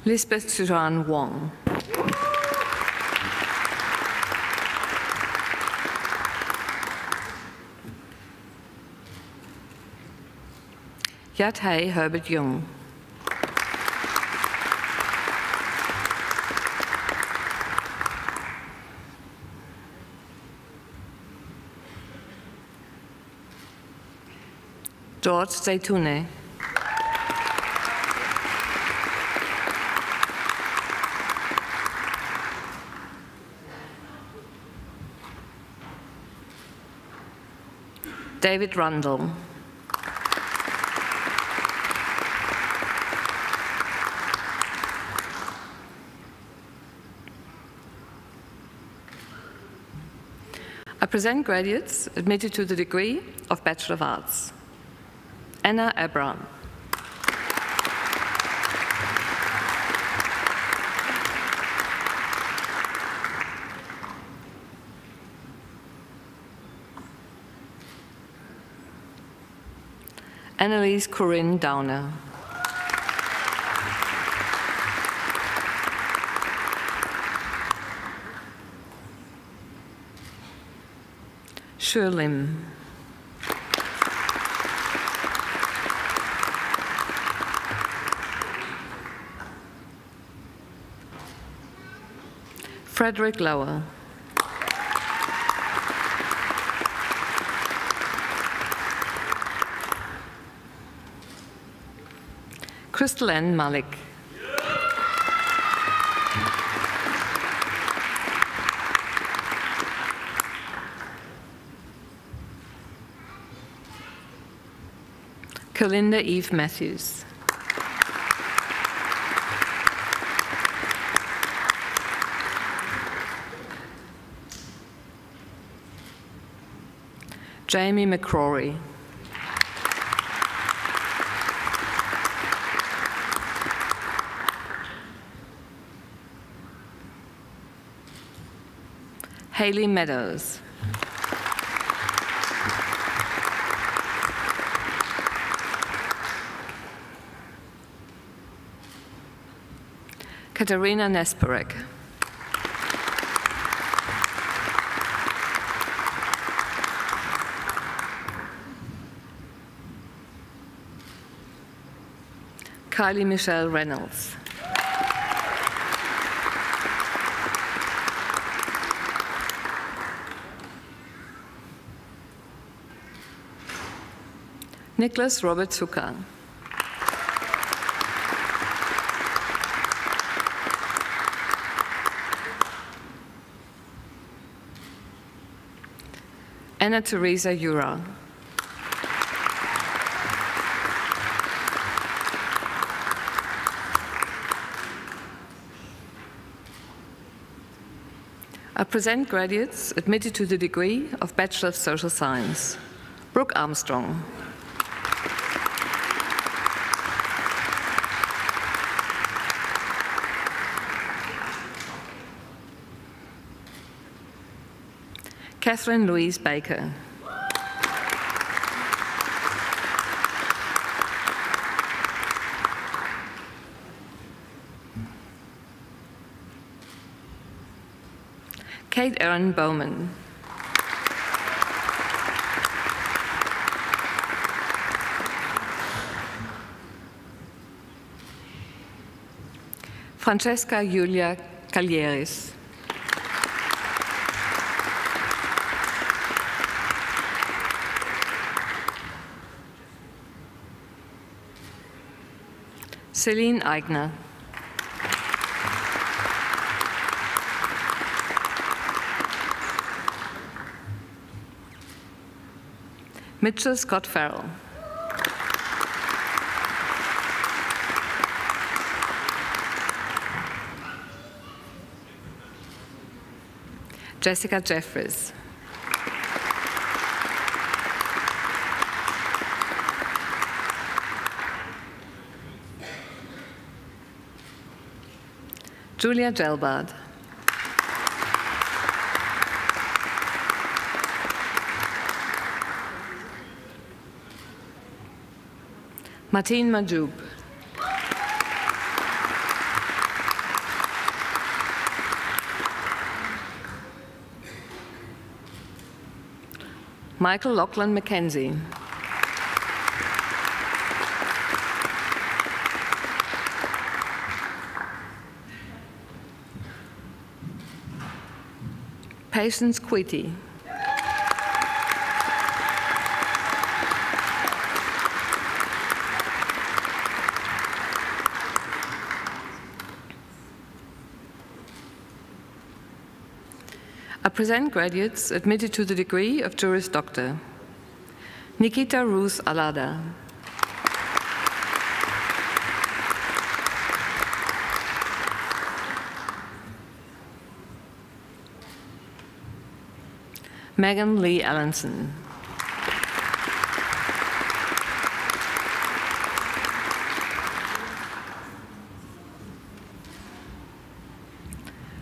Lisbeth Sujan Wong. Yathai Herbert Jung. George Zaytoune. David Rundle. I present graduates admitted to the degree of Bachelor of Arts. Anna Abram. Annalise Corinne Downer. Shu Lim. Frederick Lauer. Crystal N. Malik. Kalinda Eve Matthews. Jamie Macquarie. Hayley Meadows. Katarina Nesperek. Kylie Michelle Reynolds. Nicholas Robert Zucker. Anna Teresa Jura. I present graduates admitted to the degree of Bachelor of Social Science. Brooke Armstrong. Catherine Louise Baker. Kate Erin Bowman. Francesca Julia Calieris. Celine Eigner. Mitchell Scott Farrell. Jessica Jeffries. Julia Gelbard. Martine Majoub. Michael Lachlan Mackenzie. Patience Quitty. I present graduates admitted to the degree of Juris Doctor. Nikita Ruth Alada. Megan Lee Allenson.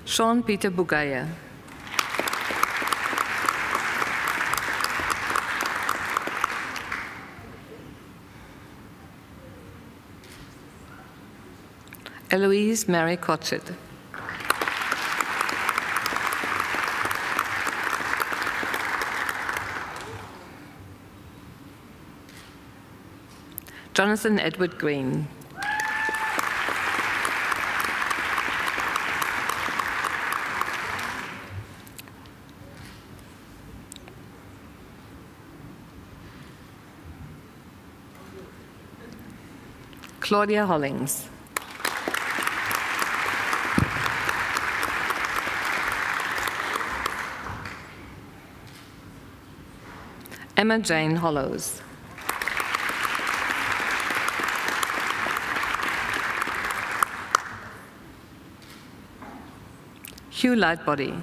Sean Peter Bugaya. Eloise Mary Cotchett. Jonathan Edward Green. Claudia Hollings. Emma Jane Hollows. Hugh Lightbody.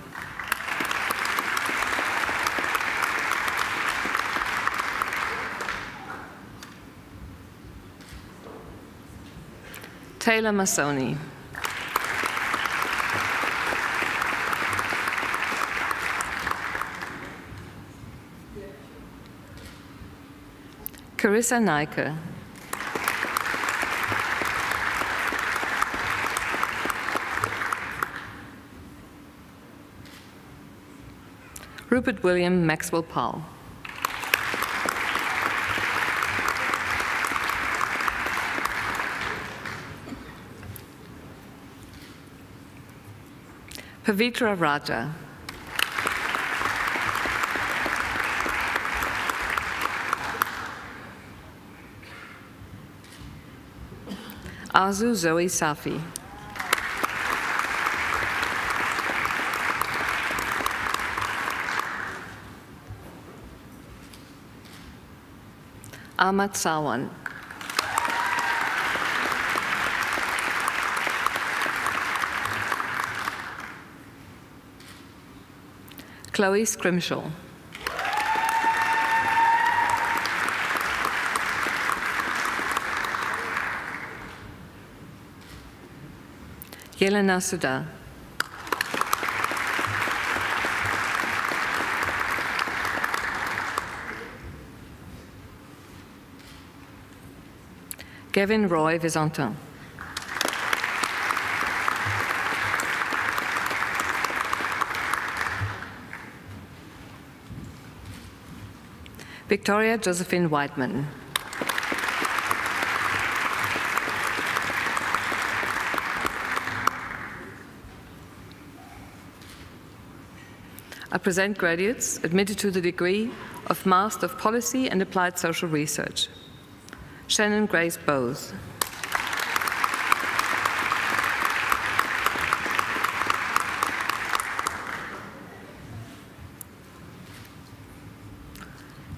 Taylor Massoni. Carissa Nike. Rupert William Maxwell Powell. Pavitra Raja. Arzu Zoe Safi. Ahmad Sawan. Chloe Scrimshaw. Yelena Sudha. Gavin Roy Visantin. Victoria Josephine Whiteman. I present graduates admitted to the degree of Master of Policy and Applied Social Research. Shannon Grace Bowes.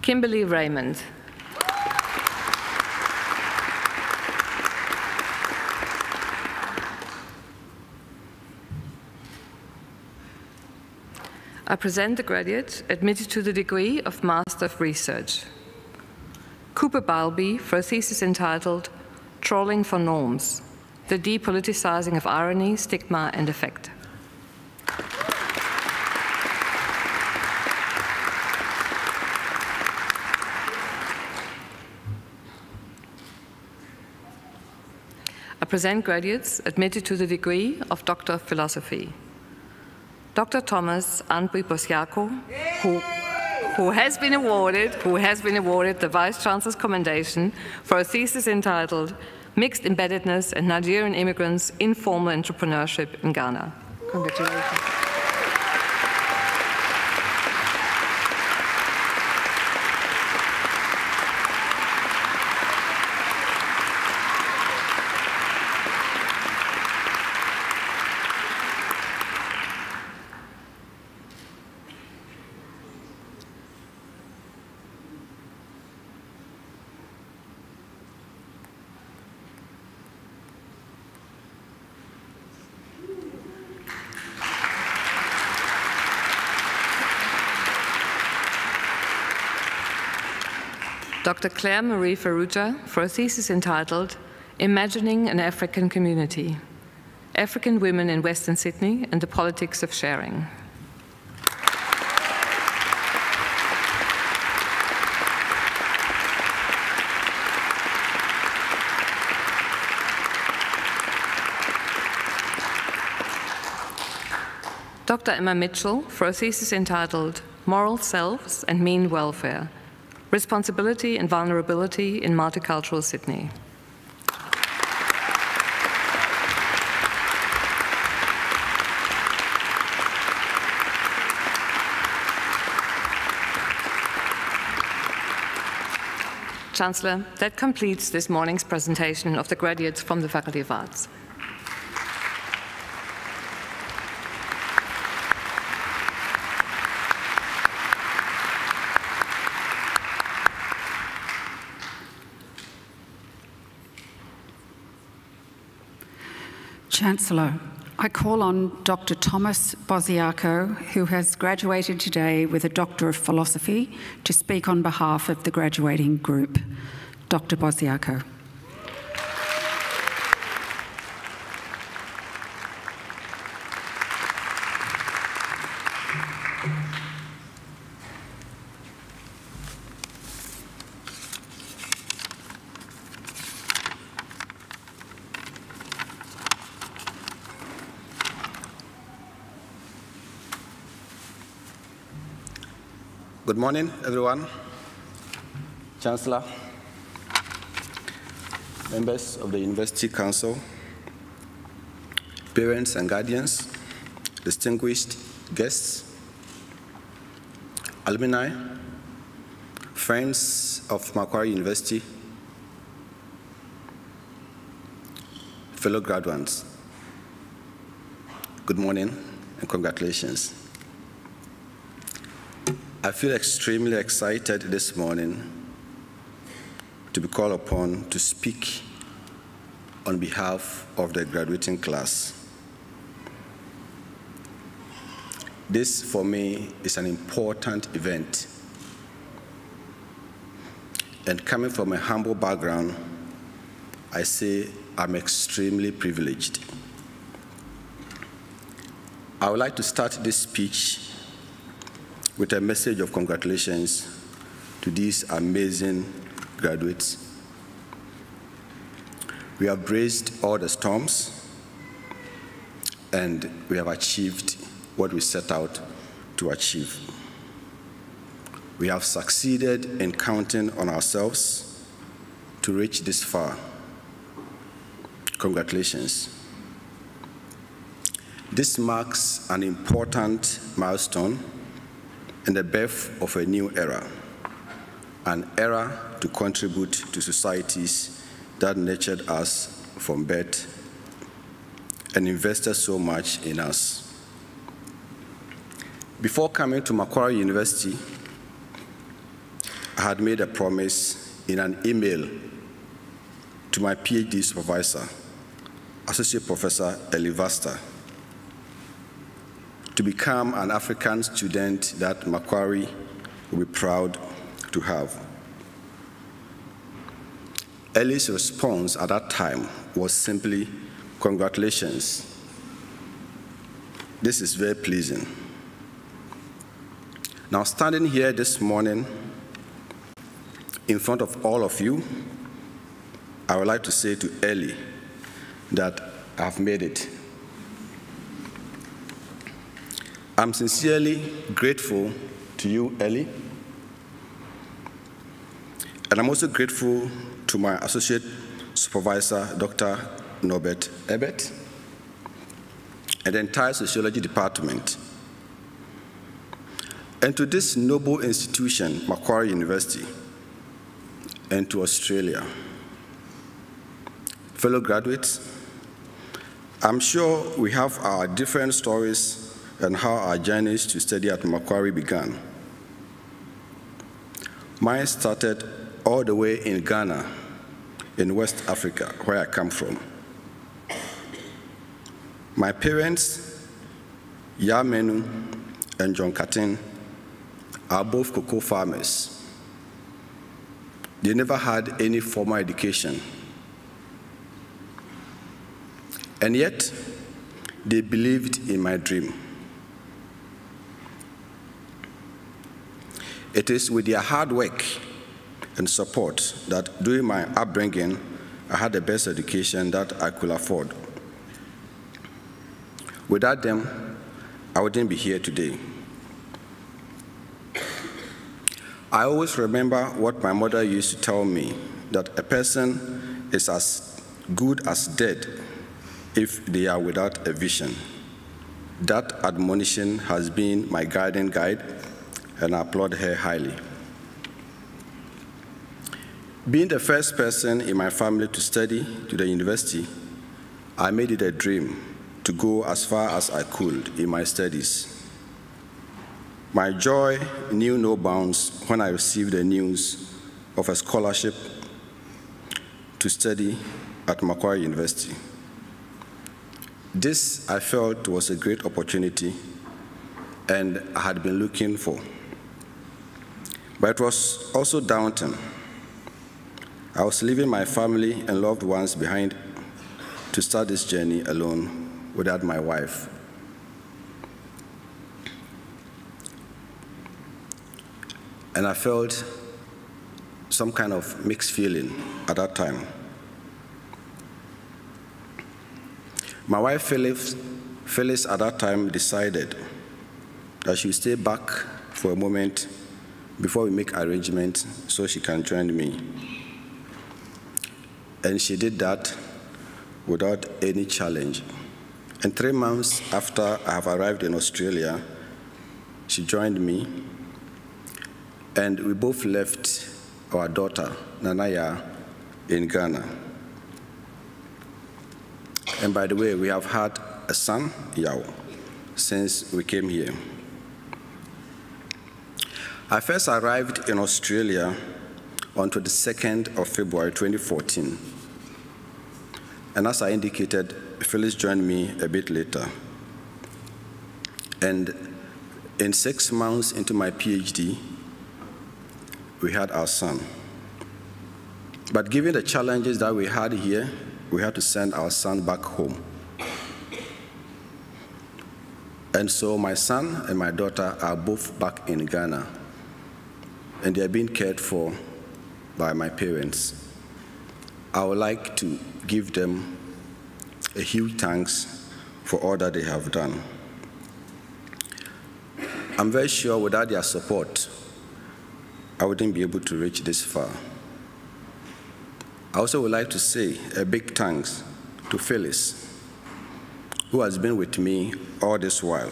Kimberly Raymond. I present the graduate admitted to the degree of Master of Research. Cooper Balby for a thesis entitled Trawling for Norms, the Depoliticizing of Irony, Stigma and Effect. I present graduates admitted to the degree of Doctor of Philosophy. Dr. Thomas Anbui Bosiako, who has been awarded the Vice Chancellor's Commendation for a thesis entitled Mixed Embeddedness and Nigerian Immigrants' Informal Entrepreneurship in Ghana. Congratulations. Dr. Claire Marie Ferrugia for a thesis entitled Imagining an African Community, African Women in Western Sydney and the Politics of Sharing. Dr. Emma Mitchell for a thesis entitled Moral Selves and Mean Welfare, Responsibility and Vulnerability in Multicultural Sydney. Chancellor, that completes this morning's presentation of the graduates from the Faculty of Arts. Chancellor, I call on Dr. Thomas Bosiaco, who has graduated today with a Doctor of Philosophy, to speak on behalf of the graduating group. Dr. Bosiaco. Good morning, everyone. Chancellor, members of the University Council, parents and guardians, distinguished guests, alumni, friends of Macquarie University, fellow graduates, good morning and congratulations. I feel extremely excited this morning to be called upon to speak on behalf of the graduating class. This, for me, is an important event. And coming from a humble background, I say I'm extremely privileged. I would like to start this speech with a message of congratulations to these amazing graduates. We have braved all the storms, and we have achieved what we set out to achieve. We have succeeded in counting on ourselves to reach this far. Congratulations. This marks an important milestone in the birth of a new era, an era to contribute to societies that nurtured us from birth and invested so much in us. Before coming to Macquarie University, I had made a promise in an email to my PhD supervisor, Associate Professor Eli Vasta, to become an African student that Macquarie will be proud to have. Eli's response at that time was simply, "Congratulations. This is very pleasing." Now, standing here this morning in front of all of you, I would like to say to Eli that I've made it. I'm sincerely grateful to you, Eli, and I'm also grateful to my associate supervisor, Dr. Norbert Ebert, and the entire sociology department, and to this noble institution, Macquarie University, and to Australia. Fellow graduates, I'm sure we have our different stories and how our journeys to study at Macquarie began. Mine started all the way in Ghana, in West Africa, where I come from. My parents, Yamenu and John Katin, are both cocoa farmers. They never had any formal education. And yet, they believed in my dream. It is with their hard work and support that during my upbringing, I had the best education that I could afford. Without them, I wouldn't be here today. I always remember what my mother used to tell me, that a person is as good as dead if they are without a vision. That admonition has been my guiding guide, and I applaud her highly. Being the first person in my family to study to the university, I made it a dream to go as far as I could in my studies. My joy knew no bounds when I received the news of a scholarship to study at Macquarie University. This, I felt, was a great opportunity, and I had been looking for. But it was also daunting. I was leaving my family and loved ones behind to start this journey alone without my wife. And I felt some kind of mixed feeling at that time. My wife, Phyllis, at that time decided that she would stay back for a moment before we make arrangements so she can join me. And she did that without any challenge. And 3 months after I have arrived in Australia, she joined me, and we both left our daughter, Nanaya, in Ghana. And by the way, we have had a son, Yao, since we came here. I first arrived in Australia on 22nd of February 2014. And as I indicated, Phyllis joined me a bit later. And in 6 months into my PhD, we had our son. But given the challenges that we had here, we had to send our son back home. And so my son and my daughter are both back in Ghana, and they are being cared for by my parents. I would like to give them a huge thanks for all that they have done. I'm very sure without their support, I wouldn't be able to reach this far. I also would like to say a big thanks to Phyllis, who has been with me all this while.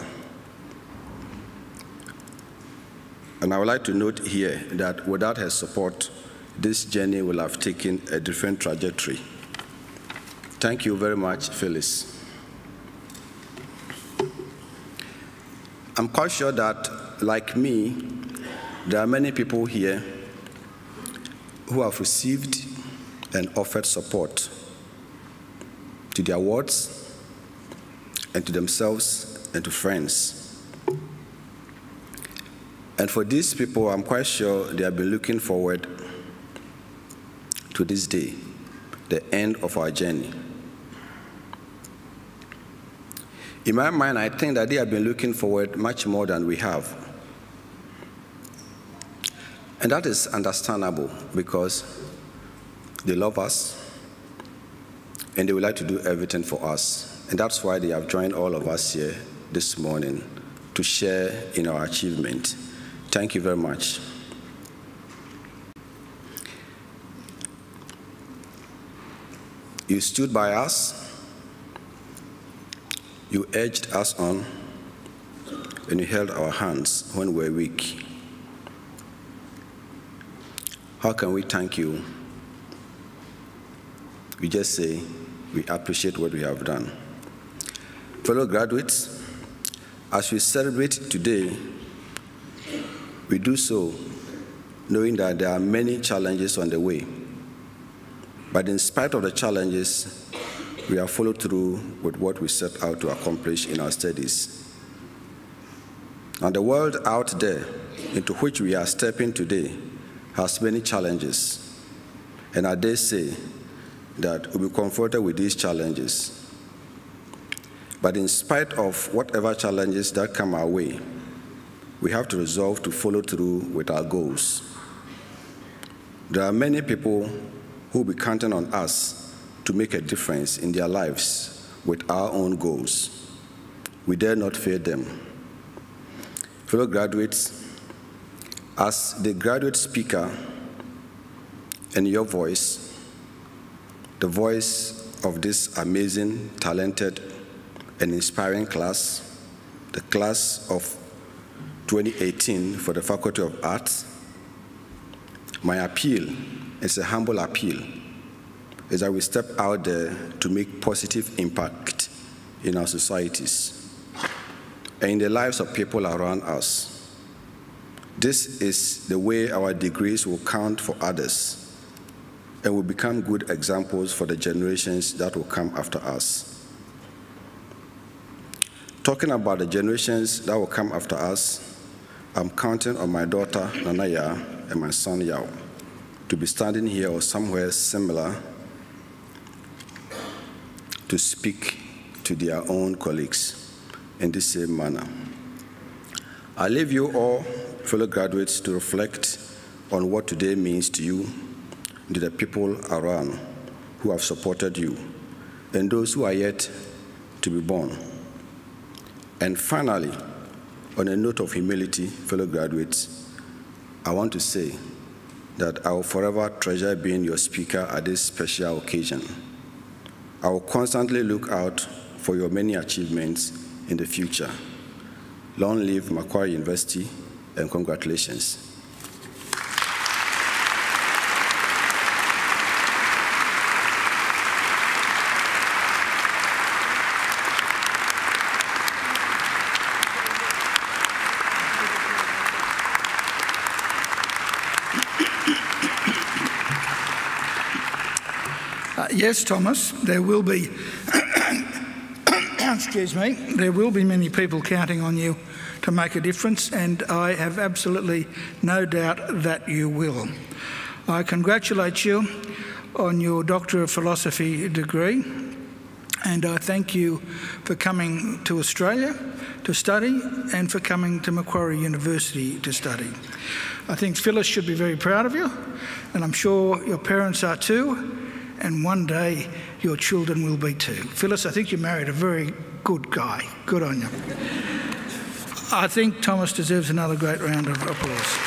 And I would like to note here that without her support, this journey will have taken a different trajectory. Thank you very much, Phyllis. I'm quite sure that, like me, there are many people here who have received and offered support to their wards and to themselves and to friends. And for these people, I'm quite sure they have been looking forward to this day, the end of our journey. In my mind, I think that they have been looking forward much more than we have. And that is understandable because they love us and they would like to do everything for us. And that's why they have joined all of us here this morning to share in our achievement. Thank you very much. You stood by us, you urged us on, and you held our hands when we were weak. How can we thank you? We just say we appreciate what we have done. Fellow graduates, as we celebrate today, we do so knowing that there are many challenges on the way. But in spite of the challenges, we have followed through with what we set out to accomplish in our studies. And the world out there into which we are stepping today has many challenges, And I dare say that we'll be confronted with these challenges. But in spite of whatever challenges that come our way, we have to resolve to follow through with our goals. There are many people who will be counting on us to make a difference in their lives with our own goals. We dare not fail them. Fellow graduates, as the graduate speaker and your voice, the voice of this amazing, talented, and inspiring class, the class of 2018 for the Faculty of Arts, my appeal, it's a humble appeal, is that we step out there to make positive impact in our societies and in the lives of people around us. This is the way our degrees will count for others and will become good examples for the generations that will come after us. Talking about the generations that will come after us, I'm counting on my daughter, Nanaya, and my son, Yao, to be standing here or somewhere similar to speak to their own colleagues in the same manner. I leave you all, fellow graduates, to reflect on what today means to you, to the people around who have supported you, and those who are yet to be born. And finally, on a note of humility, fellow graduates, I want to say that I will forever treasure being your speaker at this special occasion. I will constantly look out for your many achievements in the future. Long live Macquarie University, and congratulations. Yes, Thomas, there will be, excuse me, there will be many people counting on you to make a difference, and I have absolutely no doubt that you will. I congratulate you on your Doctor of Philosophy degree, and I thank you for coming to Australia to study and for coming to Macquarie University to study. I think Phyllis should be very proud of you, and I'm sure your parents are too, and one day your children will be too. Phyllis, I think you married a very good guy. Good on you. I think Thomas deserves another great round of applause.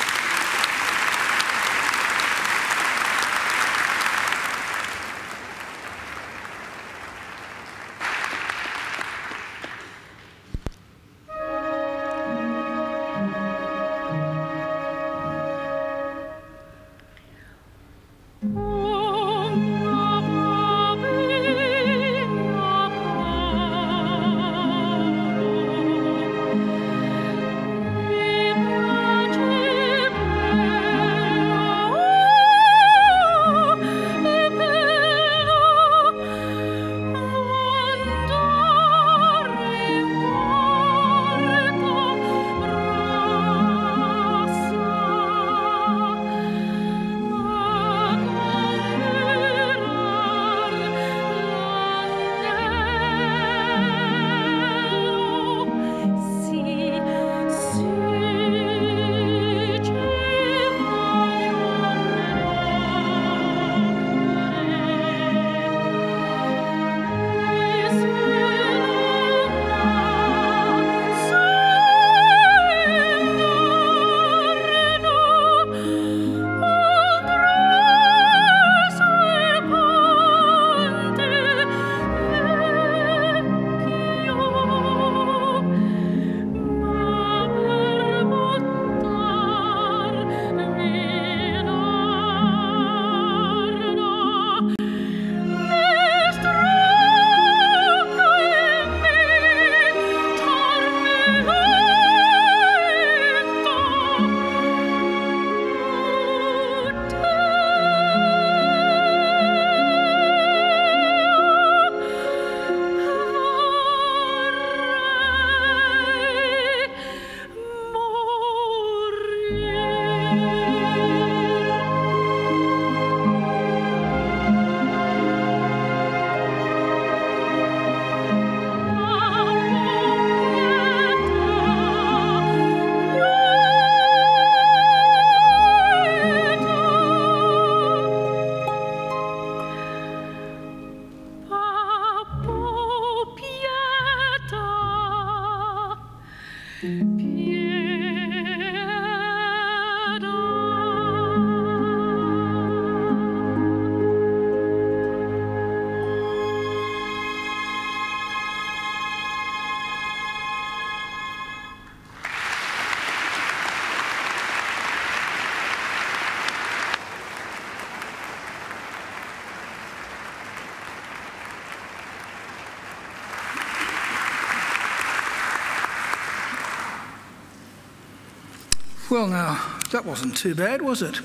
Well, now, that wasn't too bad, was it?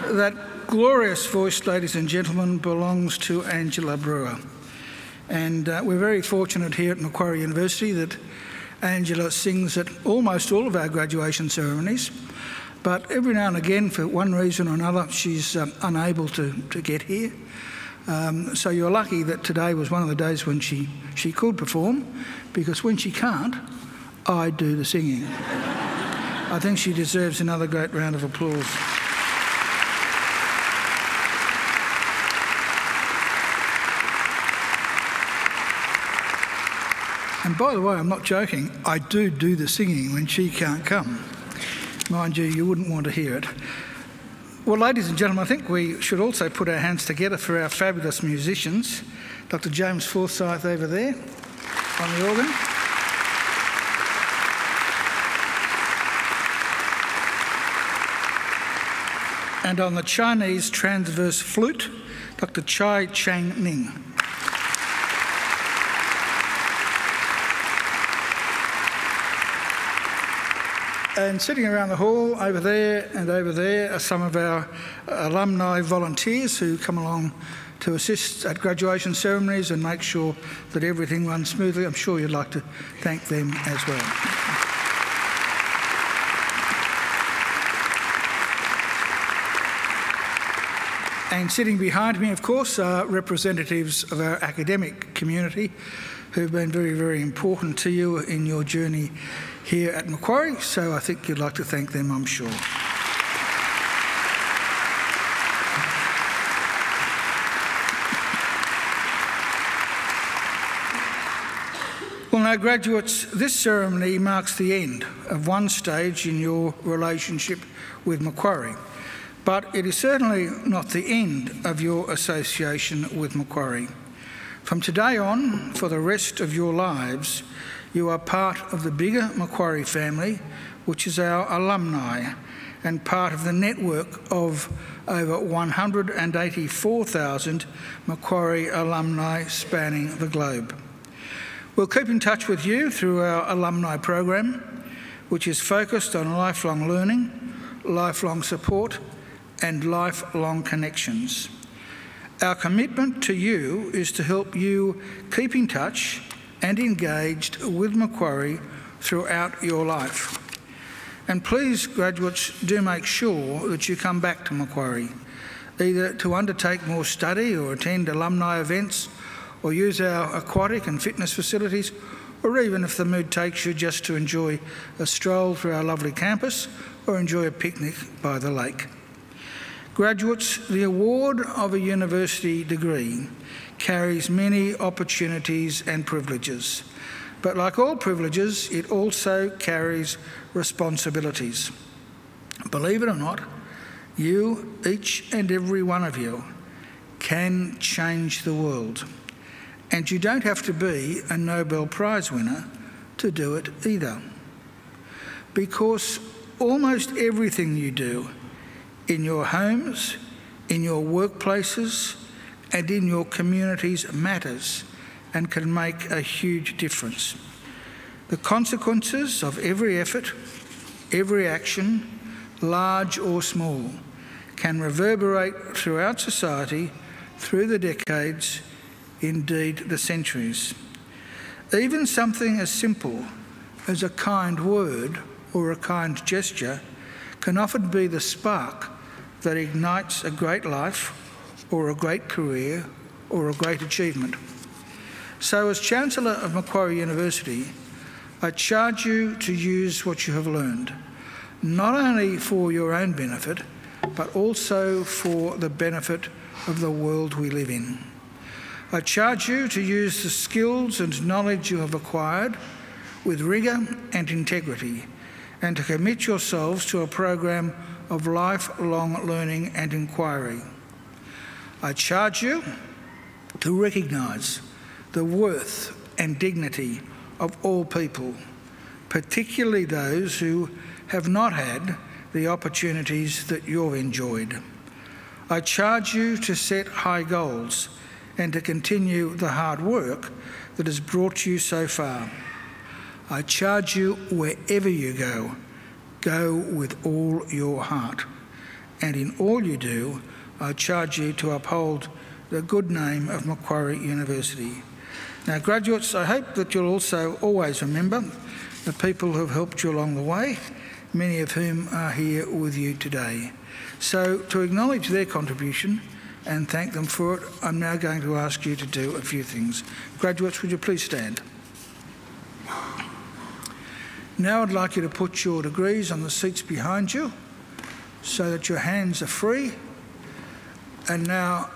That glorious voice, ladies and gentlemen, belongs to Angela Brewer. And we're very fortunate here at Macquarie University that Angela sings at almost all of our graduation ceremonies. But every now and again, for one reason or another, she's unable to get here. So you're lucky that today was one of the days when she could perform, because when she can't, I do the singing. I think she deserves another great round of applause. And by the way, I'm not joking, I do the singing when she can't come. Mind you, you wouldn't want to hear it. Well, ladies and gentlemen, I think we should also put our hands together for our fabulous musicians. Dr. James Forsyth over there on the organ. And on the Chinese transverse flute, Dr. Chai Chang Ning. And sitting around the hall over there and over there are some of our alumni volunteers who come along to assist at graduation ceremonies and make sure that everything runs smoothly. I'm sure you'd like to thank them as well. And sitting behind me, of course, are representatives of our academic community who've been very, very important to you in your journey here at Macquarie, so I think you'd like to thank them, I'm sure. Well, now, graduates, this ceremony marks the end of one stage in your relationship with Macquarie, but it is certainly not the end of your association with Macquarie. From today on, for the rest of your lives, you are part of the bigger Macquarie family, which is our alumni, and part of the network of over 184,000 Macquarie alumni spanning the globe. We'll keep in touch with you through our alumni program, which is focused on lifelong learning, lifelong support, and lifelong connections. Our commitment to you is to help you keep in touch and engaged with Macquarie throughout your life. And please, graduates, do make sure that you come back to Macquarie, either to undertake more study or attend alumni events, or use our aquatic and fitness facilities, or even, if the mood takes you, just to enjoy a stroll through our lovely campus or enjoy a picnic by the lake. Graduates, the award of a university degree carries many opportunities and privileges, but like all privileges, it also carries responsibilities. Believe it or not, you, each and every one of you, can change the world. And you don't have to be a Nobel Prize winner to do it either. Because almost everything you do in your homes, in your workplaces, and in your communities matters and can make a huge difference. The consequences of every effort, every action, large or small, can reverberate throughout society through the decades, indeed the centuries. Even something as simple as a kind word or a kind gesture can often be the spark that ignites a great life or a great career or a great achievement. So as Chancellor of Macquarie University, I charge you to use what you have learned, not only for your own benefit, but also for the benefit of the world we live in. I charge you to use the skills and knowledge you have acquired with rigour and integrity, and to commit yourselves to a program of lifelong learning and inquiry. I charge you to recognise the worth and dignity of all people, particularly those who have not had the opportunities that you've enjoyed. I charge you to set high goals and to continue the hard work that has brought you so far. I charge you, wherever you go, go with all your heart. And in all you do, I charge you to uphold the good name of Macquarie University. Now, graduates, I hope that you'll also always remember the people who have helped you along the way, many of whom are here with you today. So, to acknowledge their contribution and thank them for it, I'm now going to ask you to do a few things. Graduates, would you please stand? Now I'd like you to put your degrees on the seats behind you so that your hands are free. And now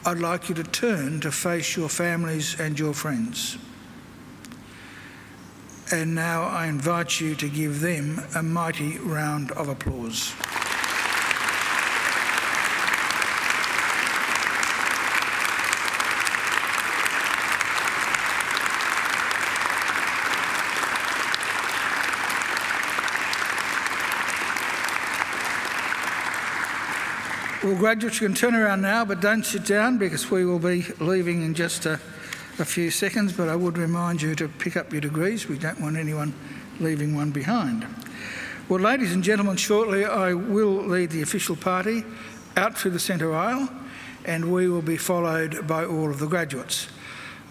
I'd like you to turn to face your families and your friends. And now I invite you to give them a mighty round of applause. Well, graduates, you can turn around now, but don't sit down because we will be leaving in just a few seconds, but I would remind you to pick up your degrees. We don't want anyone leaving one behind. Well, ladies and gentlemen, shortly I will lead the official party out through the centre aisle, and we will be followed by all of the graduates.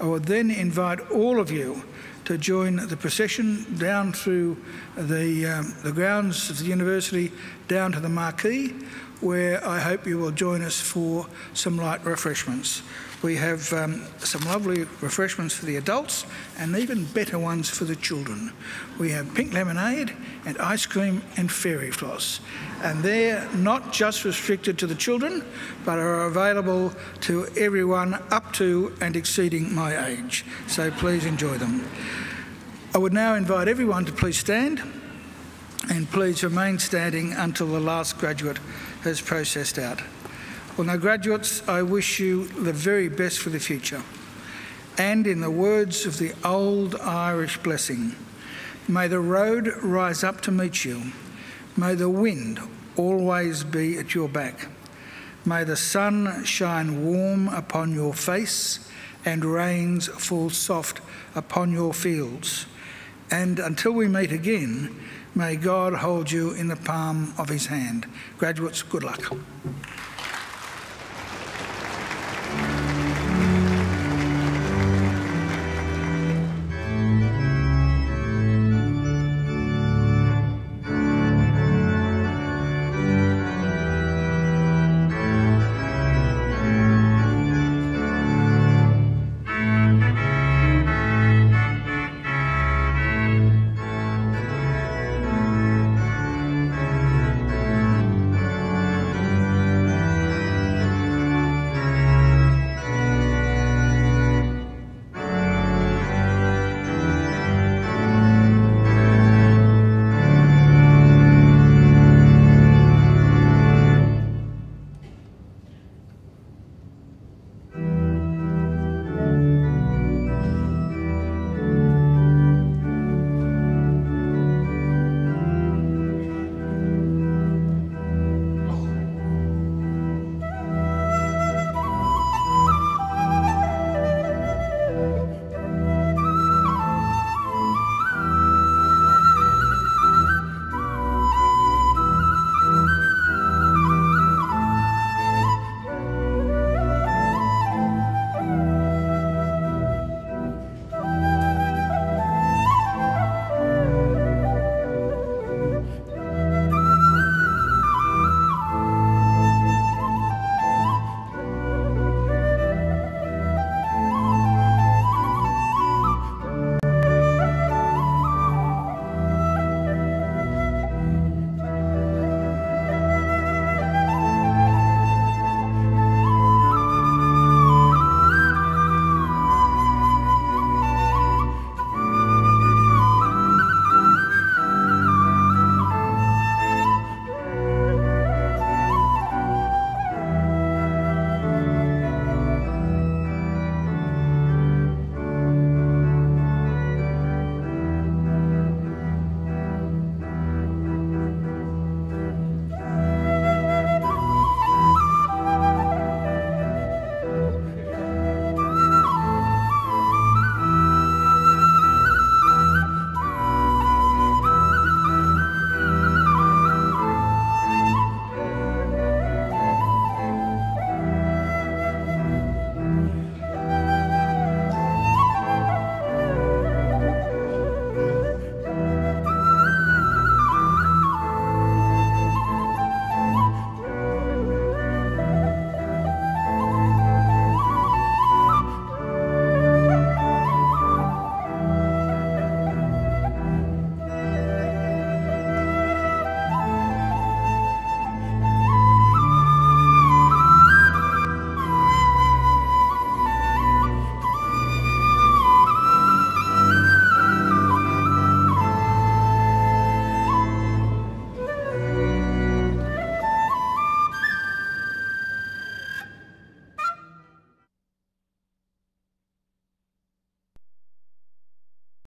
I would then invite all of you to join the procession down through the grounds of the university down to the Macquarie, where I hope you will join us for some light refreshments. We have some lovely refreshments for the adults and even better ones for the children. We have pink lemonade and ice cream and fairy floss. And they're not just restricted to the children, but are available to everyone up to and exceeding my age. So please enjoy them. I would now invite everyone to please stand, and please remain standing until the last graduate has processed out. Well, now, graduates, I wish you the very best for the future. And in the words of the old Irish blessing, may the road rise up to meet you. May the wind always be at your back. May the sun shine warm upon your face and rains fall soft upon your fields. And until we meet again, may God hold you in the palm of his hand. Graduates, good luck.